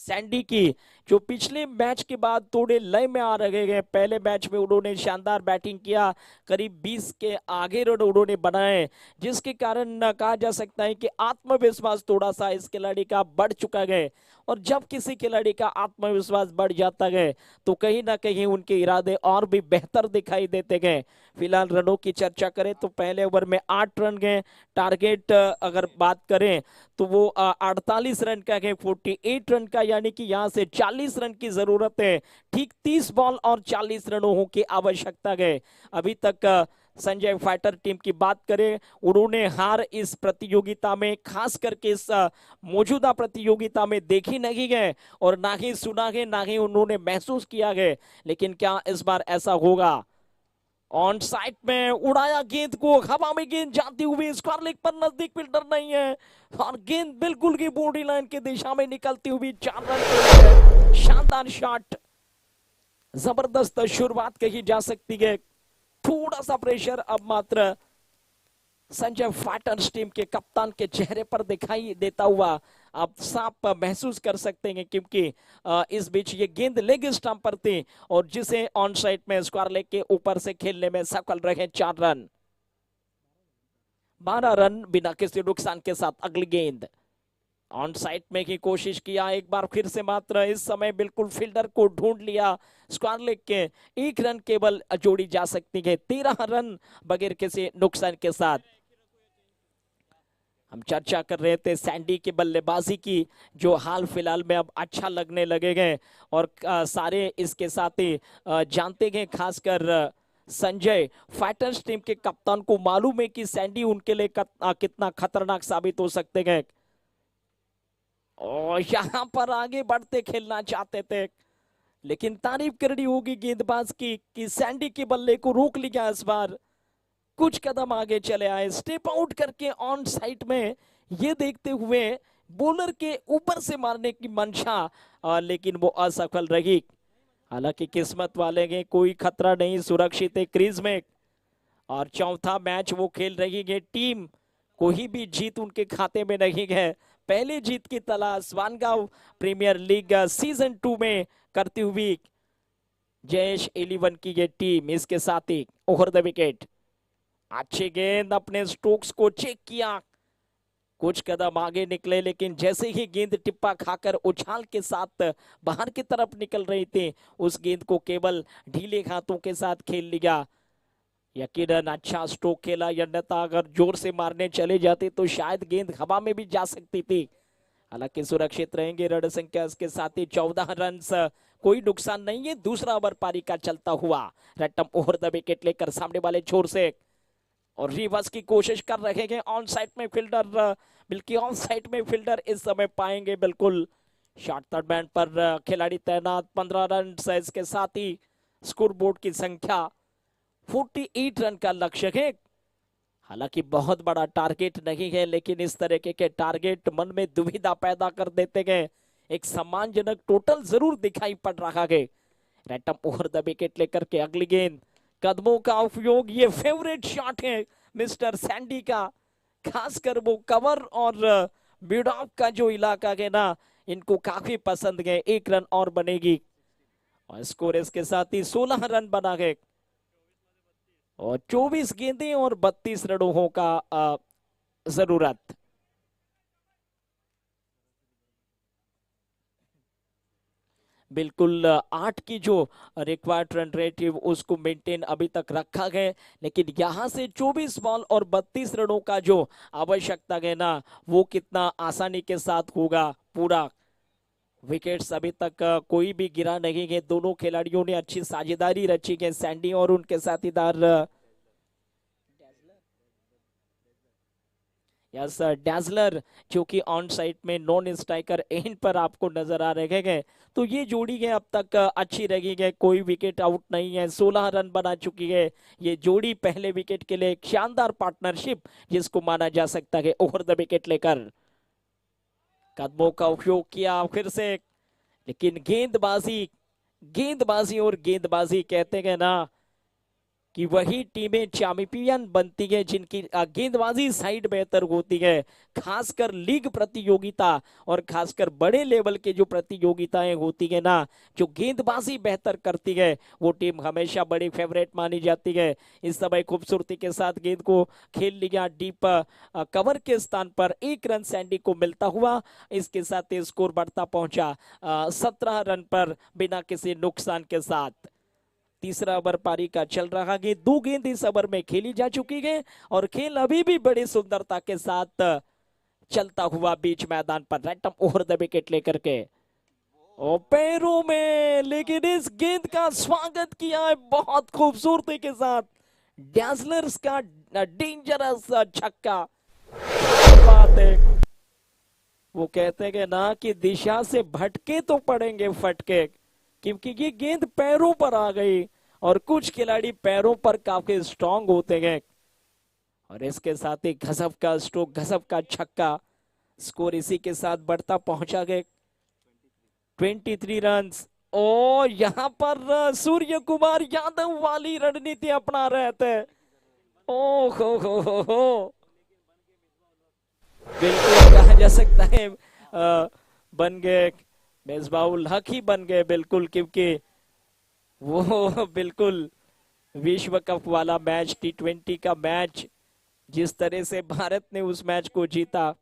सैंडी की, जो पिछले मैच के बाद थोड़े लय में आ रहे हैं. पहले मैच में उन्होंने शानदार बैटिंग किया, करीब 20 के आगे रन उन्होंने बनाए, जिसके कारण कहा जा सकता है कि आत्मविश्वास थोड़ा सा इस खिलाड़ी का बढ़ चुका है. और जब किसी खिलाड़ी का आत्मविश्वास बढ़ जाता है तो कहीं ना कहीं उनके इरादे और भी बेहतर दिखाई देते गए. फिलहाल रनों की चर्चा करें तो पहले ओवर में 8 रन गए. टारगेट अगर बात करें तो वो 48 रन का है, 48 रन का, यानी कि यहां से 40 रन की जरूरत है. ठीक 30 बॉल और 40 रनों की आवश्यकता है. अभी तक संजय फाइटर टीम की बात करें, उन्होंने हार इस प्रतियोगिता में, खास करके इस मौजूदा प्रतियोगिता में देखी नहीं है और ना ही सुना है, ना ही उन्होंने महसूस किया है. लेकिन क्या इस बार ऐसा होगा? ऑन साइड में उड़ाया गेंद को, हवा में गेंद जाती हुई स्क्वायर लेग पर, नजदीक फील्डर नहीं है और गेंद बिल्कुल की बॉडी लाइन की दिशा में निकलती हुई 4 रन के लिए. शानदार शॉट, जबरदस्त शुरुआत कही जा सकती है. थोड़ा सा प्रेशर अब मात्र संजय फाइटर्स टीम के कप्तान के चेहरे पर दिखाई देता हुआ आप साफ महसूस कर सकते हैं, क्योंकि इस बीच ये गेंद लेग स्टंप पर थी और जिसे ऑन साइड में स्क्वायर लेग के ऊपर से खेलने में सफल रहे. 4 रन, 12 रन बिना किसी नुकसान के साथ. अगली गेंद ऑन साइड में की कोशिश किया एक बार फिर से, मात्र इस समय बिल्कुल फील्डर को ढूंढ लिया. स्क्वायर लेग के 1 रन केवल जोड़ी जा सकती है. 13 रन बगैर किसी नुकसान के साथ. हम चर्चा कर रहे थे सैंडी की बल्लेबाजी की, जो हाल फिलहाल में अब अच्छा लगने लगे गए और सारे इसके साथ ही जानते हैं, खासकर संजय फाइटर्स टीम के कप्तान को मालूम है कि सैंडी उनके लिए कितना खतरनाक साबित हो सकते हैं और यहां पर आगे बढ़ते खेलना चाहते थे. लेकिन तारीफ करनी होगी गेंदबाज की कि सैंडी के बल्ले को रोक लिया. इस बार कुछ कदम आगे चले आए, स्टेप आउट करके ऑन साइड में, ये देखते हुए बॉलर के ऊपर से मारने की मंशा, लेकिन वो असफल रही. हालांकि किस्मत वाले के कोई खतरा नहीं, सुरक्षित है क्रीज में. और चौथा मैच वो खेल रही है टीम, कोई भी जीत उनके खाते में नहीं है. पहले जीत की तलाश वानगांव प्रीमियर लीग सीजन 2 में करती हुई जयेश 11 की ये टीम. इसके साथ ही ओवर द विकेट, अच्छी गेंद, अपने स्ट्रोक्स को चेक किया कुछ कदम आगे निकले, लेकिन जैसे ही गेंद टिप्पा खाकर उछाल के साथ बाहर की तरफ निकल रही थी, उस गेंद को केवल ढीले हाथों के साथ खेल लिया। यकीनन अच्छा स्ट्रोक खेला, अन्यथा अगर जोर से मारने चले जाते तो शायद गेंद हवा में भी जा सकती थी। हालांकि सुरक्षित रहेंगे रण संख्या के साथ ही 14 रन, कोई नुकसान नहीं है। दूसरा ओवर पारी का चलता हुआ रैटम ओवर द विकेट लेकर सामने वाले छोर से और रिवर्स की कोशिश कर रहे हैं ऑन साइड में फील्डर, बल्कि ऑन साइड में फील्डर इस समय पाएंगे बिल्कुल। शॉर्ट थर्ड बैन पर खिलाड़ी तैनात, 15 रन इसके साथ ही स्कोर बोर्ड की संख्या 48 रन का लक्ष्य है। हालांकि बहुत बड़ा टारगेट नहीं है, लेकिन इस तरह के टारगेट मन में दुविधा पैदा कर देते हैं। एक सम्मानजनक टोटल जरूर दिखाई पड़ रहा है। रैटम ओवर द विकेट लेकर के अगली गेंद, कदमों का उपयोग, ये फेवरेट शॉट है मिस्टर सैंडी का। खासकर वो कवर और मिड ऑफ का जो इलाका है ना, इनको काफी पसंद है। 1 रन और बनेगी और स्कोर इसके साथ ही 16 रन बना है और 24 गेंदें और 32 रनों का जरूरत। बिल्कुल 8 की जो रिक्वायर्ड रन रेट है उसको मेंटेन अभी तक रखा गया, लेकिन यहां से 24 बॉल और 32 रनों का जो आवश्यकता है ना, वो कितना आसानी के साथ होगा पूरा। विकेट्स अभी तक कोई भी गिरा नहीं है। दोनों खिलाड़ियों ने अच्छी साझेदारी रची है, सैंडी और उनके साथीदार। यस, डैजलर जो कि ऑन साइड में नॉन स्ट्राइकर एंड पर आपको नजर आ रहे हैं। तो ये जोड़ी है अब तक अच्छी रही है, कोई विकेट आउट नहीं है, 16 रन बना चुकी है ये जोड़ी। पहले विकेट के लिए एक शानदार पार्टनरशिप जिसको माना जा सकता है ओवर द विकेट लेकर। कदमों का उपयोग किया फिर से, लेकिन गेंदबाजी, गेंदबाजी और गेंदबाजी कहते हैं ना कि वही टीमें चैंपियन बनती है जिनकी गेंदबाजी साइड बेहतर होती है। खासकर लीग प्रतियोगिता और खासकर बड़े लेवल के जो प्रतियोगिताएं होती है ना, जो गेंदबाजी बेहतर करती है वो टीम हमेशा बड़ी फेवरेट मानी जाती है। इस समय खूबसूरती के साथ गेंद को खेल लिया डीप कवर के स्थान पर। 1 रन सैंडी को मिलता हुआ, इसके साथ स्कोर बढ़ता पहुंचा 17 रन पर बिना किसी नुकसान के साथ। तीसरा ओवर पारी का चल रहा है। 2 गेंद इस ओवर में खेली जा चुकी है और खेल अभी भी बड़ी सुंदरता के साथ चलता हुआ बीच मैदान पर। रैटम ओवर द विकेट लेकर के और पैरों में, लेकिन इस गेंद का स्वागत किया है बहुत खूबसूरती के साथ। डैजलर्स का डेंजरस छक्का। बात है, वो कहते हैं ना कि दिशा से भटके तो पड़ेंगे फटके, क्योंकि ये गेंद पैरों पर आ गई और कुछ खिलाड़ी पैरों पर काफी स्ट्रांग होते हैं। और इसके साथ ही गजब का स्ट्रोक, गजब का छक्का। स्कोर इसी के साथ बढ़ता पहुंचा गया 23 रन। और यहाँ पर सूर्य कुमार यादव वाली रणनीति अपना रहे थे। ओ हो, बिल्कुल कहा जा सकता है बन गए मेजबाउल हक ही बन गए बिल्कुल, क्योंकि वो बिल्कुल विश्व कप वाला मैच, T20 का मैच, जिस तरह से भारत ने उस मैच को जीता।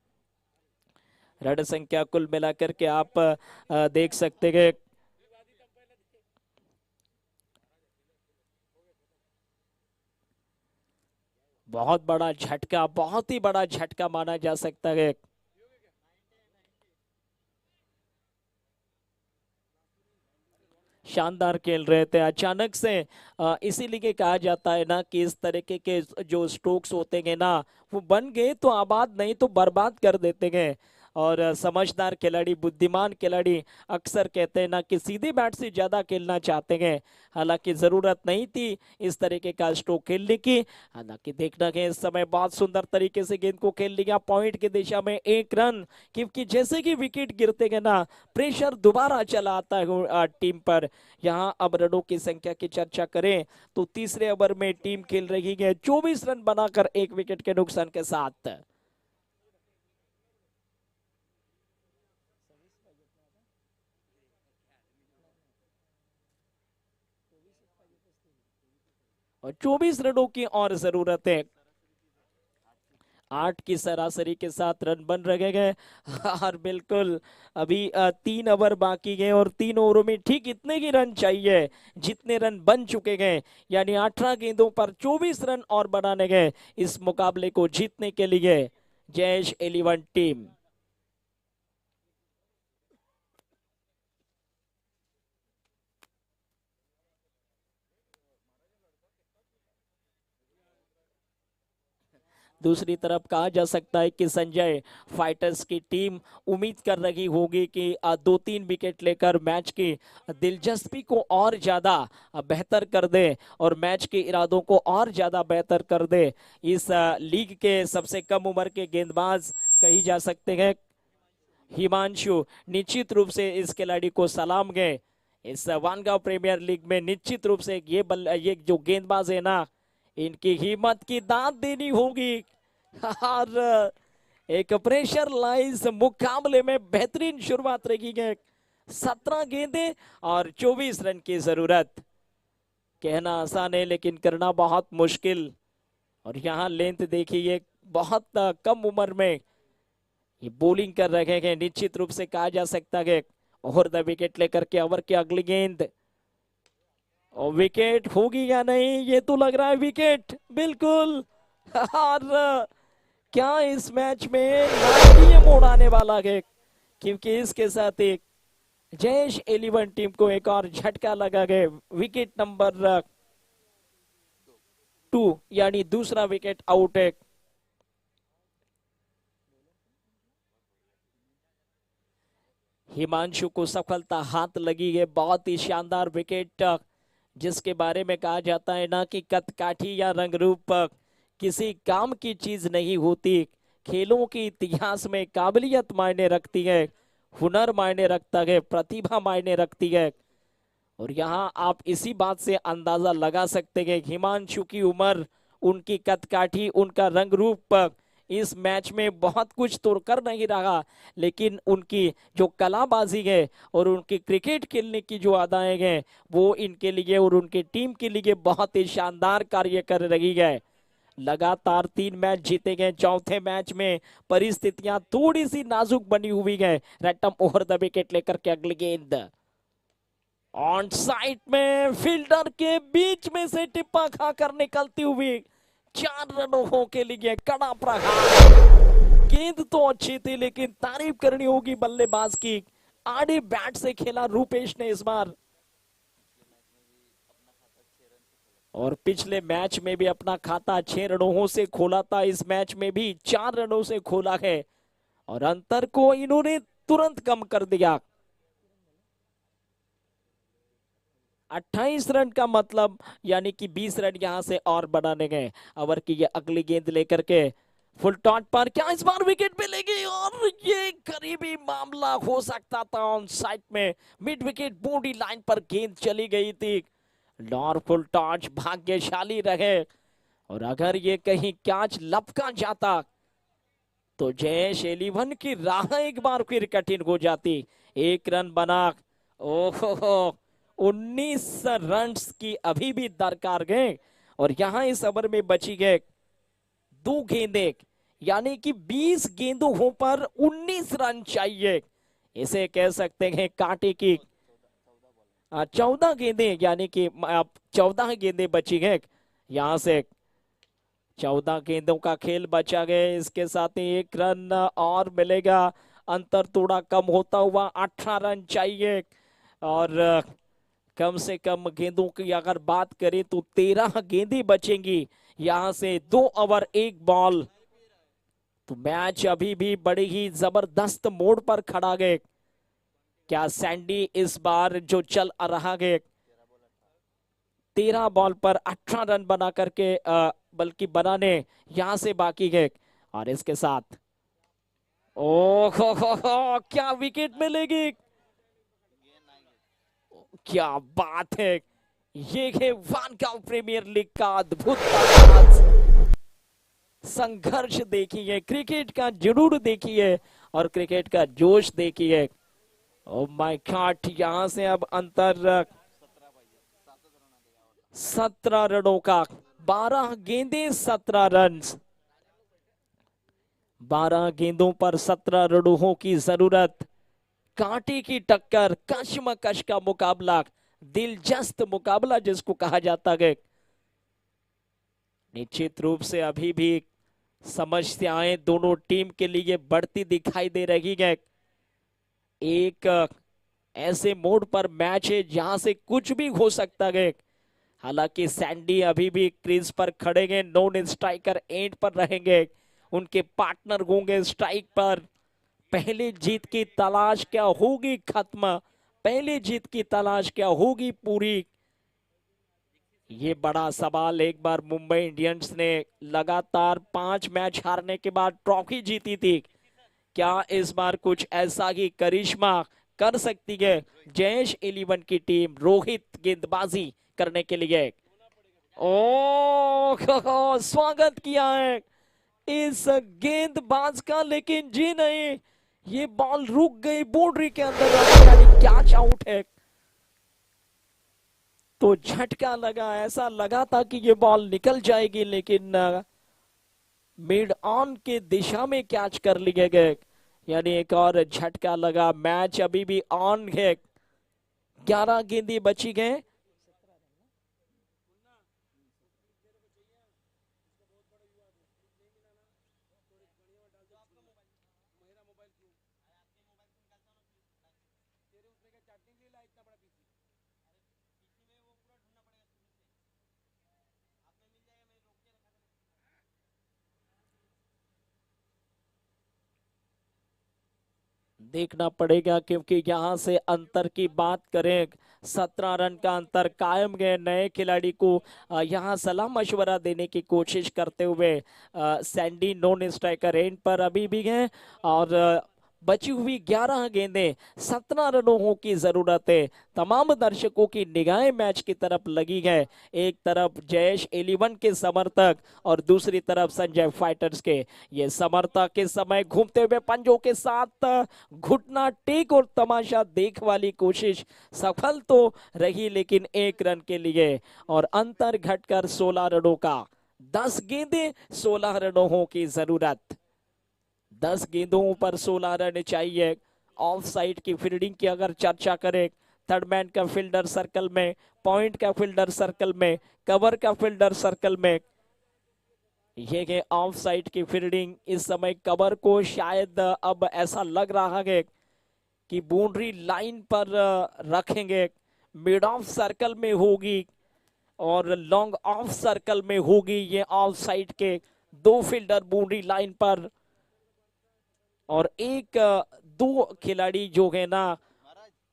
रन संख्या कुल मिलाकर के आप देख सकते हैं बहुत बड़ा झटका, बहुत ही बड़ा झटका माना जा सकता है। शानदार खेल रहे थे अचानक से। इसीलिए कहा जाता है ना कि इस तरीके के जो स्ट्रोक्स होते हैं ना, वो बन गए तो आबाद नहीं तो बर्बाद कर देते हैं। और समझदार खिलाड़ी, बुद्धिमान खिलाड़ी अक्सर कहते हैं ना कि सीधे बैट से ज्यादा खेलना चाहते हैं। हालांकि जरूरत नहीं थी इस तरीके का स्ट्रोक खेलने की। हालांकि देखना है इस समय बहुत सुंदर तरीके से गेंद को खेल लिया पॉइंट की दिशा में 1 रन, क्योंकि जैसे कि विकेट गिरते हैं ना, प्रेशर दोबारा चला आता है टीम पर। यहाँ अब रनों की संख्या की चर्चा करें तो तीसरे ओवर में टीम खेल रही है 24 रन बनाकर 1 विकेट के नुकसान के साथ। और 24 रनों की और जरूरत है। 8 की सरासरी के साथ रन बन रहे हैं। और बिल्कुल अभी 3 ओवर बाकी हैं और 3 ओवरों में ठीक इतने ही रन चाहिए जितने रन बन चुके हैं, यानी 18 गेंदों पर 24 रन और बनाने गए इस मुकाबले को जीतने के लिए जयेश 11 टीम। दूसरी तरफ कहा जा सकता है कि संजय फाइटर्स की टीम उम्मीद कर रही होगी कि 2-3 विकेट लेकर मैच की दिलचस्पी को और ज्यादा बेहतर कर दे और मैच के इरादों को और ज्यादा बेहतर कर दे। इस लीग के सबसे कम उम्र के गेंदबाज कही जा सकते हैं हिमांशु, निश्चित रूप से इस खिलाड़ी को सलाम गए। इस वानगांव प्रीमियर लीग में निश्चित रूप से ये जो गेंदबाज है ना, इनकी हिम्मत की दाद देनी होगी। और एक प्रेशर लाइज मुकाबले में बेहतरीन शुरुआत रही है। 17 गेंदें और 24 रन की जरूरत, कहना आसान है लेकिन करना बहुत मुश्किल। और यहाँ लेंथ देखिए, बहुत कम उम्र में ये बॉलिंग कर रहे हैं। निश्चित रूप से कहा जा सकता है और द विकेट लेकर के ओवर की अगली गेंद, और विकेट होगी या नहीं, ये तो लग रहा है विकेट बिल्कुल। और क्या इस मैच में नाटकीय मोड़ आने वाला है, क्योंकि इसके साथ एक जयेश 11 टीम को एक और झटका लगा गया। विकेट नंबर 2 यानी दूसरा विकेट आउट है। हिमांशु को सफलता हाथ लगी है, बहुत ही शानदार विकेट, जिसके बारे में कहा जाता है ना कि कदकाठी या रंग रूप किसी काम की चीज नहीं होती। खेलों के इतिहास में काबिलियत मायने रखती है, हुनर मायने रखता है, प्रतिभा मायने रखती है। और यहाँ आप इसी बात से अंदाजा लगा सकते हैं हिमांशु की उम्र, उनकी कदकाठी, उनका रंग रूप इस मैच में बहुत कुछ तो कर नहीं रहा, लेकिन उनकी जो कलाबाजी है और उनकी क्रिकेट खेलने की जो अदाएं हैं वो इनके लिए और उनकी टीम के लिए बहुत ही शानदार कार्य कर रही है। लगातार 3 मैच जीते गए, चौथे मैच में परिस्थितियां थोड़ी सी नाजुक बनी हुई है। रैटम ओवर द विकेट लेकर के अगली गेंद ऑन साइड में फील्डर के बीच में से टिप्पा खाकर निकलती हुई 4 रनों के लिए कड़ा प्रहार। गेंद तो अच्छी थी लेकिन तारीफ करनी होगी बल्लेबाज की, आड़े बैट से खेला रूपेश ने इस बार, और पिछले मैच में भी अपना खाता 6 रनों से खोला था, इस मैच में भी 4 रनों से खोला है और अंतर को इन्होंने तुरंत कम कर दिया। 28 रन का मतलब यानी कि 20 रन यहां से और बनाने गए। ओवर की ये अगली गेंद लेकर के फुल टॉट पर, क्या इस बार विकेट मिलेगी? और ये करीबी मामला हो सकता था, ऑन साइड में मिड विकेट बॉडी लाइन पर गेंद चली गई थी। लॉर फुल टॉच भाग्यशाली रहे, और अगर ये कहीं कैच लपका जाता तो जयेश 11 की राह एक बार फिर कठिन हो जाती। 1 रन बना, ओहो 19 रन की अभी भी दरकार गए, और यहां इस ओवर में बची गए 2 गेंदें, यानी कि 20 गेंदों पर 19 रन चाहिए। इसे कह सकते हैं कांटे की 14 गेंदें, यानी कि 14 गेंदें बची हैं। यहां से 14 गेंदों का खेल बचा गया, इसके साथ ही 1 रन और मिलेगा, अंतर थोड़ा कम होता हुआ 18 रन चाहिए। और कम से कम गेंदों की अगर बात करें तो 13 गेंदें बचेंगी, यहां से 2 ओवर 1 बॉल। तो मैच अभी भी बड़ी ही जबरदस्त मोड़ पर खड़ा है। क्या सैंडी इस बार जो चल रहा है, 13 बॉल पर 18 रन बना करके बल्कि बनाने यहां से बाकी है, और इसके साथ ओहो क्या विकेट मिलेगी, क्या बात है। ये है वानगांव प्रीमियर लीग का अद्भुत संघर्ष देखिए, क्रिकेट का जुनून देखिए और क्रिकेट का जोश देखिए। ओ माय गॉड, यहां से अब अंतर 17 रनों का, 12 गेंदें 17 रन। 12 गेंदों पर 17 रनों की जरूरत। कांटे की टक्कर, कशमकश का मुकाबला, दिलचस्प मुकाबला जिसको कहा जाता है। निश्चित रूप से अभी भी समस्याएं दोनों टीम के लिए बढ़ती दिखाई दे रही है। एक ऐसे मोड पर मैच है जहां से कुछ भी हो सकता है। हालांकि सैंडी अभी भी क्रीज पर खड़े हैं, नॉन स्ट्राइकर एंड पर रहेंगे, उनके पार्टनर होंगे स्ट्राइक पर। पहली जीत की तलाश क्या होगी खत्म, पहली जीत की तलाश क्या होगी पूरी, ये बड़ा सवाल। एक बार मुंबई इंडियंस ने लगातार 5 मैच हारने के बाद ट्रॉफी जीती थी, क्या इस बार कुछ ऐसा ही करिश्मा कर सकती है जयेश 11 की टीम रोहित गेंदबाजी करने के लिए? ओ स्वागत किया है इस गेंदबाज का, लेकिन जी नहीं, ये बॉल रुक गई बाउंड्री के अंदर, यानी कैच आउट है। तो झटका लगा, ऐसा लगा था कि ये बॉल निकल जाएगी, लेकिन मिड ऑन के दिशा में कैच कर लिए गए, यानी एक और झटका लगा। मैच अभी भी ऑन है, 11 गेंदें बची गए। देखना पड़ेगा, क्योंकि यहां से अंतर की बात करें, 17 रन का अंतर कायम है। नए खिलाड़ी को यहां सलाह मशवरा देने की कोशिश करते हुए सैंडी नॉन स्ट्राइकर एंड पर अभी भी है, और बची हुई 11 गेंदें, 17 रनों की जरूरत है। तमाम दर्शकों की निगाहें मैच की तरफ लगी है, एक तरफ जयेश 11 के समर्थक और दूसरी तरफ संजय फाइटर्स के। ये समर्थक के समय घूमते हुए पंजों के साथ घुटना टेक और तमाशा देख वाली कोशिश सफल तो रही, लेकिन 1 रन के लिए, और अंतर घटकर 16 रनों का। 10 गेंदें 16 रनों की जरूरत, 10 गेंदों पर 16 रन चाहिए। ऑफ साइड की फील्डिंग की अगर चर्चा करें, थर्ड मैन का फील्डर सर्कल में, पॉइंट का फील्डर सर्कल में, कवर का फील्डर सर्कल में, ये है ऑफ साइड की फील्डिंग। इस समय कवर को शायद अब ऐसा लग रहा है कि बाउंड्री लाइन पर रखेंगे, मिड ऑफ सर्कल में होगी और लॉन्ग ऑफ सर्कल में होगी। ये ऑफ साइड के 2 फील्डर बाउंड्री लाइन पर, और एक 2 खिलाड़ी जो है ना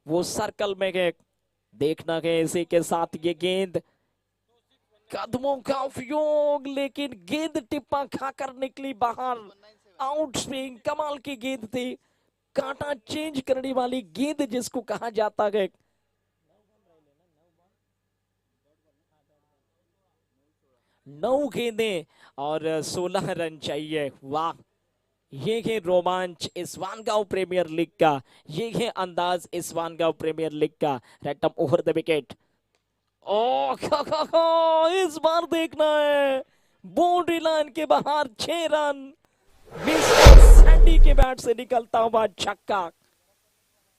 वो सर्कल में गए। देखना है इसी के साथ ये गेंद, कदमों का उपयोग, लेकिन गेंद टिप्पा खाकर निकली बाहर। आउट स्विंग, कमाल की गेंद थी, कांटा चेंज करने वाली गेंद जिसको कहा जाता है। 9 गेंदें और 16 रन चाहिए। वाह, ये है रोमांच इस्वानगांव प्रीमियर लीग का, ये है अंदाज इस्वानगांव प्रीमियर लीग का। रैटम ओवर द विकेट। ओ इस बार देखना है, बाउंड्री लाइन के बाहर 6 रन, मिस्टर सैंडी के बैट से निकलता हुआ छक्का।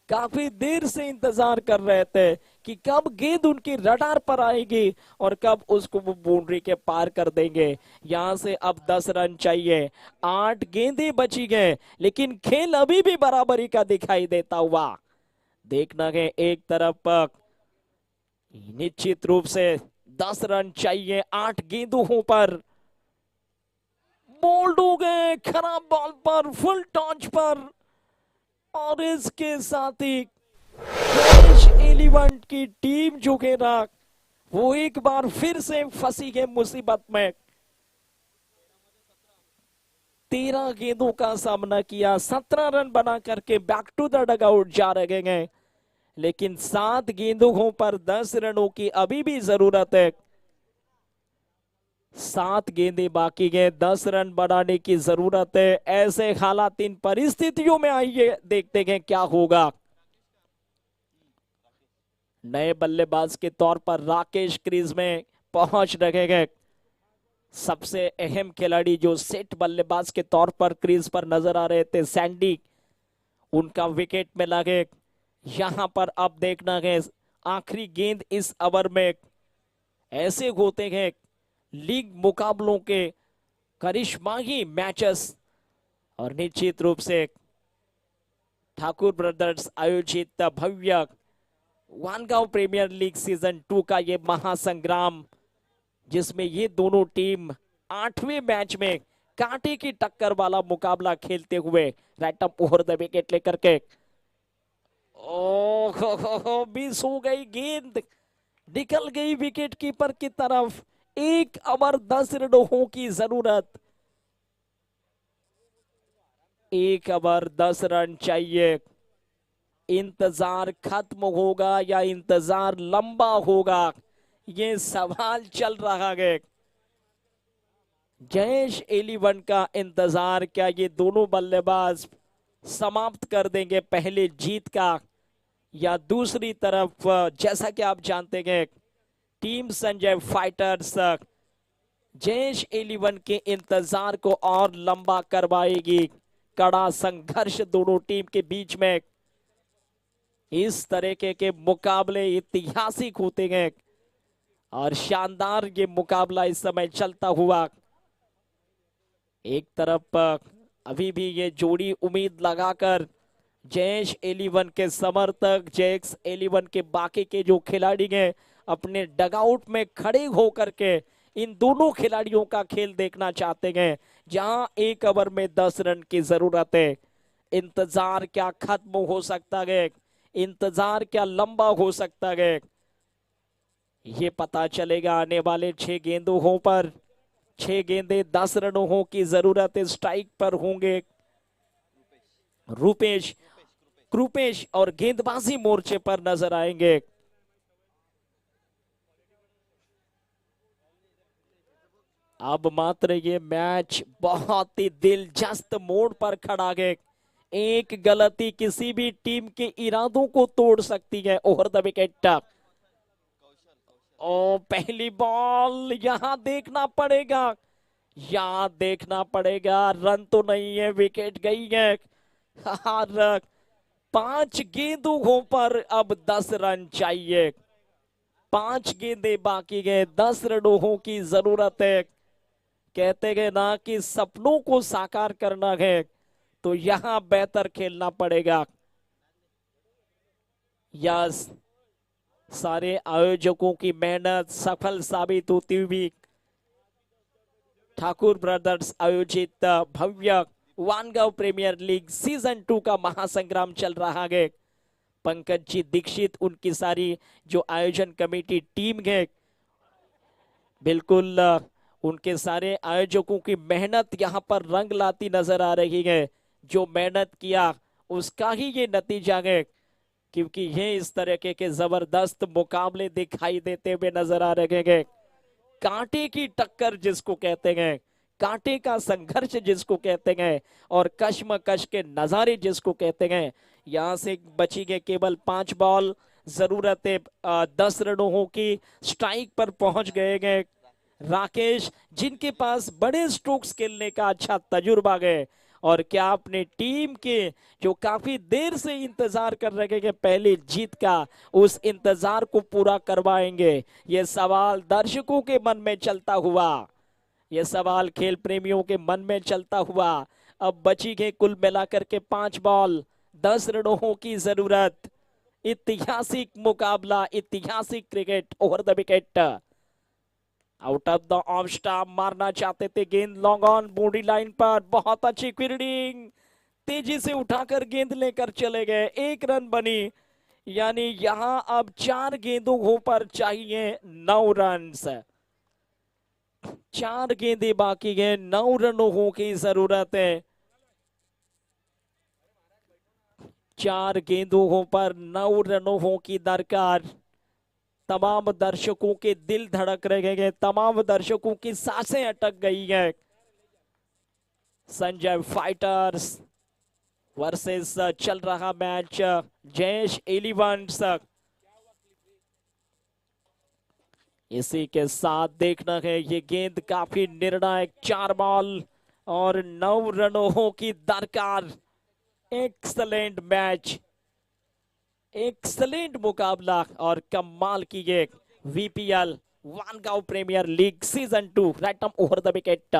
काफी देर से इंतजार कर रहे थे कि कब गेंद उनकी रडार पर आएगी और कब उसको वो बाउंड्री के पार कर देंगे। यहां से अब 10 रन चाहिए, 8 गेंदें बची गए, लेकिन खेल अभी भी बराबरी का दिखाई देता हुआ। देखना है एक तरफ निश्चित रूप से 10 रन चाहिए 8 गेंदों पर। बोल्ड हो गए, खराब बॉल पर, फुल टॉच पर, और इसके साथ ही 11 की टीम जो है ना वो एक बार फिर से फंसी है मुसीबत में। 13 गेंदों का सामना किया, 17 रन बना करके बैक टू द डगआउट जा रहे हैं, लेकिन 7 गेंदों पर 10 रनों की अभी भी जरूरत है। 7 गेंदें बाकी हैं, 10 रन बनाने की जरूरत है। ऐसे हालात, इन परिस्थितियों में आइए देखते हैं क्या होगा। नए बल्लेबाज के तौर पर राकेश क्रीज में पहुंच रहे हैं। सबसे अहम खिलाड़ी जो सेट बल्लेबाज के तौर पर क्रीज पर नजर आ रहे थे सैंडी, उनका विकेट में लगे। यहां पर अब देखना है आखिरी गेंद इस ओवर में। ऐसे होते हैं लीग मुकाबलों के करिश्माई मैचेस, और निश्चित रूप से ठाकुर ब्रदर्स आयोजित भव्य वानगांव प्रीमियर लीग सीजन 2 का ये महासंग्राम, जिसमें ये दोनों टीम 8वें मैच में कांटे की टक्कर वाला मुकाबला खेलते हुए right up over the wicket लेकर के मिस हो गई गेंद, निकल गई विकेट कीपर की तरफ। 1 ओवर 10 रनों की जरूरत, 1 ओवर 10 रन चाहिए। इंतजार खत्म होगा या इंतजार लंबा होगा, ये सवाल चल रहा है। जयेश 11 का इंतजार, क्या ये दोनों बल्लेबाज समाप्त कर देंगे पहले जीत का, या दूसरी तरफ जैसा कि आप जानते हैं टीम संजय फाइटर्स जयेश 11 के इंतजार को और लंबा करवाएगी। कड़ा संघर्ष दोनों टीम के बीच में, इस तरह के मुकाबले ऐतिहासिक होते हैं और शानदार ये मुकाबला इस समय चलता हुआ। एक तरफ अभी भी ये जोड़ी उम्मीद लगाकर जयेश 11 के समर्थक, जयेश 11 के बाकी के जो खिलाड़ी हैं अपने डगआउट में खड़े होकर के इन दोनों खिलाड़ियों का खेल देखना चाहते हैं, जहां 1 ओवर में 10 रन की जरूरत है। इंतजार क्या खत्म हो सकता है, इंतजार क्या लंबा हो सकता है, ये पता चलेगा आने वाले 6 गेंदों पर। 6 गेंदे 10 रनों की जरूरत है। स्ट्राइक पर होंगे रूपेश, कृपेश और गेंदबाजी मोर्चे पर नजर आएंगे। अब मात्र ये मैच बहुत ही दिलचस्प मोड़ पर खड़ा है। एक गलती किसी भी टीम के इरादों को तोड़ सकती है। ओवर द विकेट, ओ पहली बॉल, यहां देखना पड़ेगा, यहां देखना पड़ेगा। रन तो नहीं है, विकेट गई है। और 5 गेंदों पर अब 10 रन चाहिए। 5 गेंदे बाकी गए, 10 रनों की जरूरत है। कहते हैं ना कि सपनों को साकार करना है तो यहां बेहतर खेलना पड़ेगा। यस, सारे आयोजकों की मेहनत सफल साबित होती हुई ठाकुर ब्रदर्स आयोजित भव्य वानगांव प्रीमियर लीग सीजन 2 का महासंग्राम चल रहा है। पंकज जी दीक्षित, उनकी सारी जो आयोजन कमेटी टीम है, बिल्कुल उनके सारे आयोजकों की मेहनत यहां पर रंग लाती नजर आ रही है। जो मेहनत किया उसका ही ये नतीजा है, क्योंकि ये इस तरह के जबरदस्त मुकाबले दिखाई देते हुए नजर आ रहे हैं। कांटे की टक्कर जिसको कहते हैं, कांटे का संघर्ष जिसको कहते हैं, और कश्मकश के नजारे जिसको कहते हैं। यहां से बची गए केवल 5 बॉल, जरूरत है 10 रनों की। स्ट्राइक पर पहुंच गए राकेश, जिनके पास बड़े स्ट्रोक्स खेलने का अच्छा तजुर्बा है, और क्या अपने टीम के जो काफी देर से इंतजार कर रहे हैं पहले जीत का, उस इंतजार को पूरा करवाएंगे? ये सवाल दर्शकों के मन में चलता हुआ, ये सवाल खेल प्रेमियों के मन में चलता हुआ। अब बची गए कुल मिलाकर के 5 बॉल, 10 रनों की जरूरत। ऐतिहासिक मुकाबला, ऐतिहासिक cricket. Over the wicket, out of the off stump, मारना चाहते थे गेंद लॉन्ग ऑन बॉडी लाइन पर। बहुत अच्छी फील्डिंग, तेजी से उठाकर गेंद लेकर चले गए। 1 रन बनी, यानी यहां अब 4 गेंदों पर चाहिए 9 रन। 4 गेंदे बाकी है, 9 रनों की जरूरत है। 4 गेंदों पर 9 रनों की दरकार। तमाम दर्शकों के दिल धड़क रहे हैं, तमाम दर्शकों की सांसें अटक गई हैं। संजय फाइटर्स वर्सेस चल रहा मैच जयेश 11। इसी के साथ देखना है ये गेंद काफी निर्णायक, 4 बॉल और 9 रनों की दरकार। एक्सलेंट मैच, एक्सलेंट मुकाबला और कमाल की ये VPL Wangaon premier league season 2 right arm over the wicket.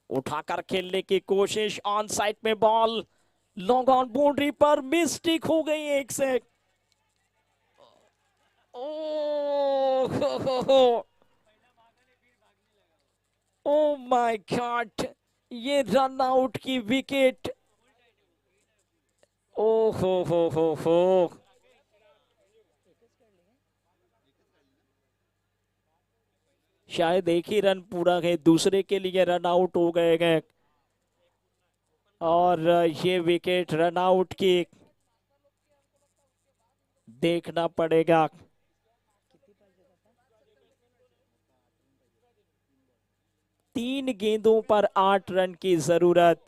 उठाकर खेलने की कोशिश, ऑन साइड में बॉल, लॉन्ग ऑन बाउंड्री पर मिस्टेक हो गई एक से। ओ माय गॉड, ये रन आउट की विकेट। ओ हो शायद एक ही रन पूरा है, दूसरे के लिए रन आउट हो गए और ये विकेट रन आउट की देखना पड़ेगा। तीन गेंदों पर 8 रन की जरूरत।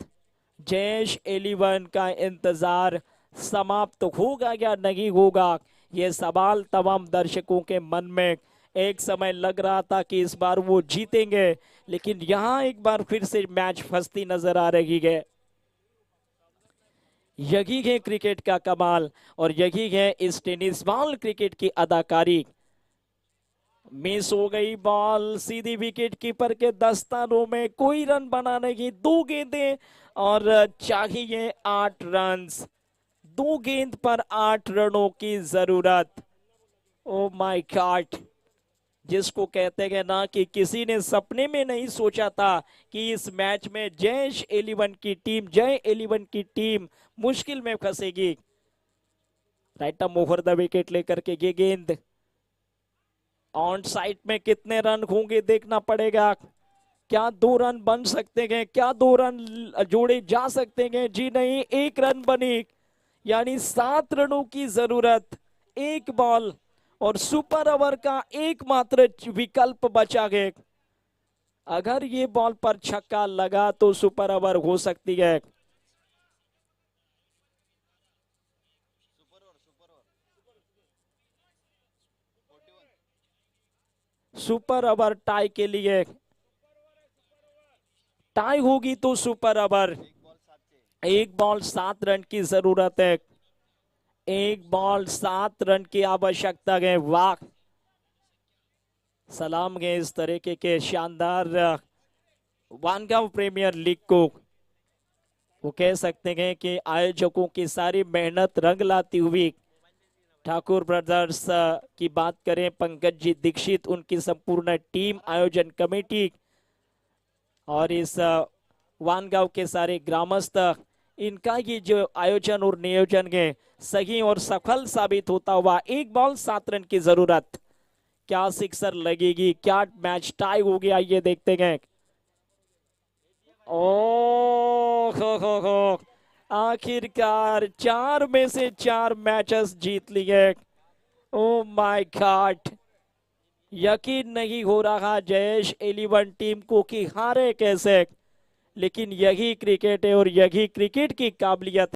जयेश 11 का इंतजार समाप्त होगा या नहीं होगा, ये सवाल तमाम दर्शकों के मन में। एक समय लग रहा था कि इस बार वो जीतेंगे, लेकिन यहां एक बार फिर से मैच फंसती नजर आ रही है। यही है क्रिकेट का कमाल और यही है इस टेनिस बॉल क्रिकेट की अदाकारी। मिस हो गई बॉल, सीधी विकेट कीपर के दस्तानों में, कोई रन बना नहीं। 2 गेंदें और चाहिए 8 रन्स, 2 गेंद पर 8 रनों की जरूरत। ओ माय गॉड, जिसको कहते हैं ना कि किसी ने सपने में नहीं सोचा था कि इस मैच में जयेश 11 की टीम, जय 11 की टीम मुश्किल में फंसेगी। Right arm over the wicket लेकर के ये गेंद, ऑन साइड में कितने रन होंगे देखना पड़ेगा। क्या 2 रन बन सकते हैं, क्या 2 रन जोड़े जा सकते हैं? जी नहीं, 1 रन बनी, यानी 7 रनों की जरूरत। 1 बॉल और सुपर ओवर का एकमात्र विकल्प बचा है। अगर ये बॉल पर छक्का लगा तो सुपर ओवर हो सकती है। सुपर ओवर टाई के लिए, टाई होगी तो सुपर ओवर। 1 बॉल 7 रन की जरूरत है, 1 बॉल 7 रन की आवश्यकता है। वाह, सलाम है इस तरीके के शानदार वानगांव प्रीमियर लीग को। वो कह सकते हैं कि आयोजकों की सारी मेहनत रंग लाती हुई। ठाकुर ब्रदर्स की बात करें, पंकज जी दीक्षित, उनकी संपूर्ण टीम, आयोजन कमेटी और इस वानगांव के सारे ग्रामस्थ, इनका ये जो आयोजन और नियोजन है सही और सफल साबित होता हुआ। 1 बॉल 7 रन की जरूरत, क्या सिक्सर लगेगी, क्या मैच टाई हो गया, ये देखते हैं। ओ हो, आखिरकार 4 में से 4 मैचेस जीत लिए। ओ माय गॉड, यकीन नहीं हो रहा जयेश 11 टीम को कि हारे कैसे, लेकिन यही क्रिकेट है और यही क्रिकेट की काबिलियत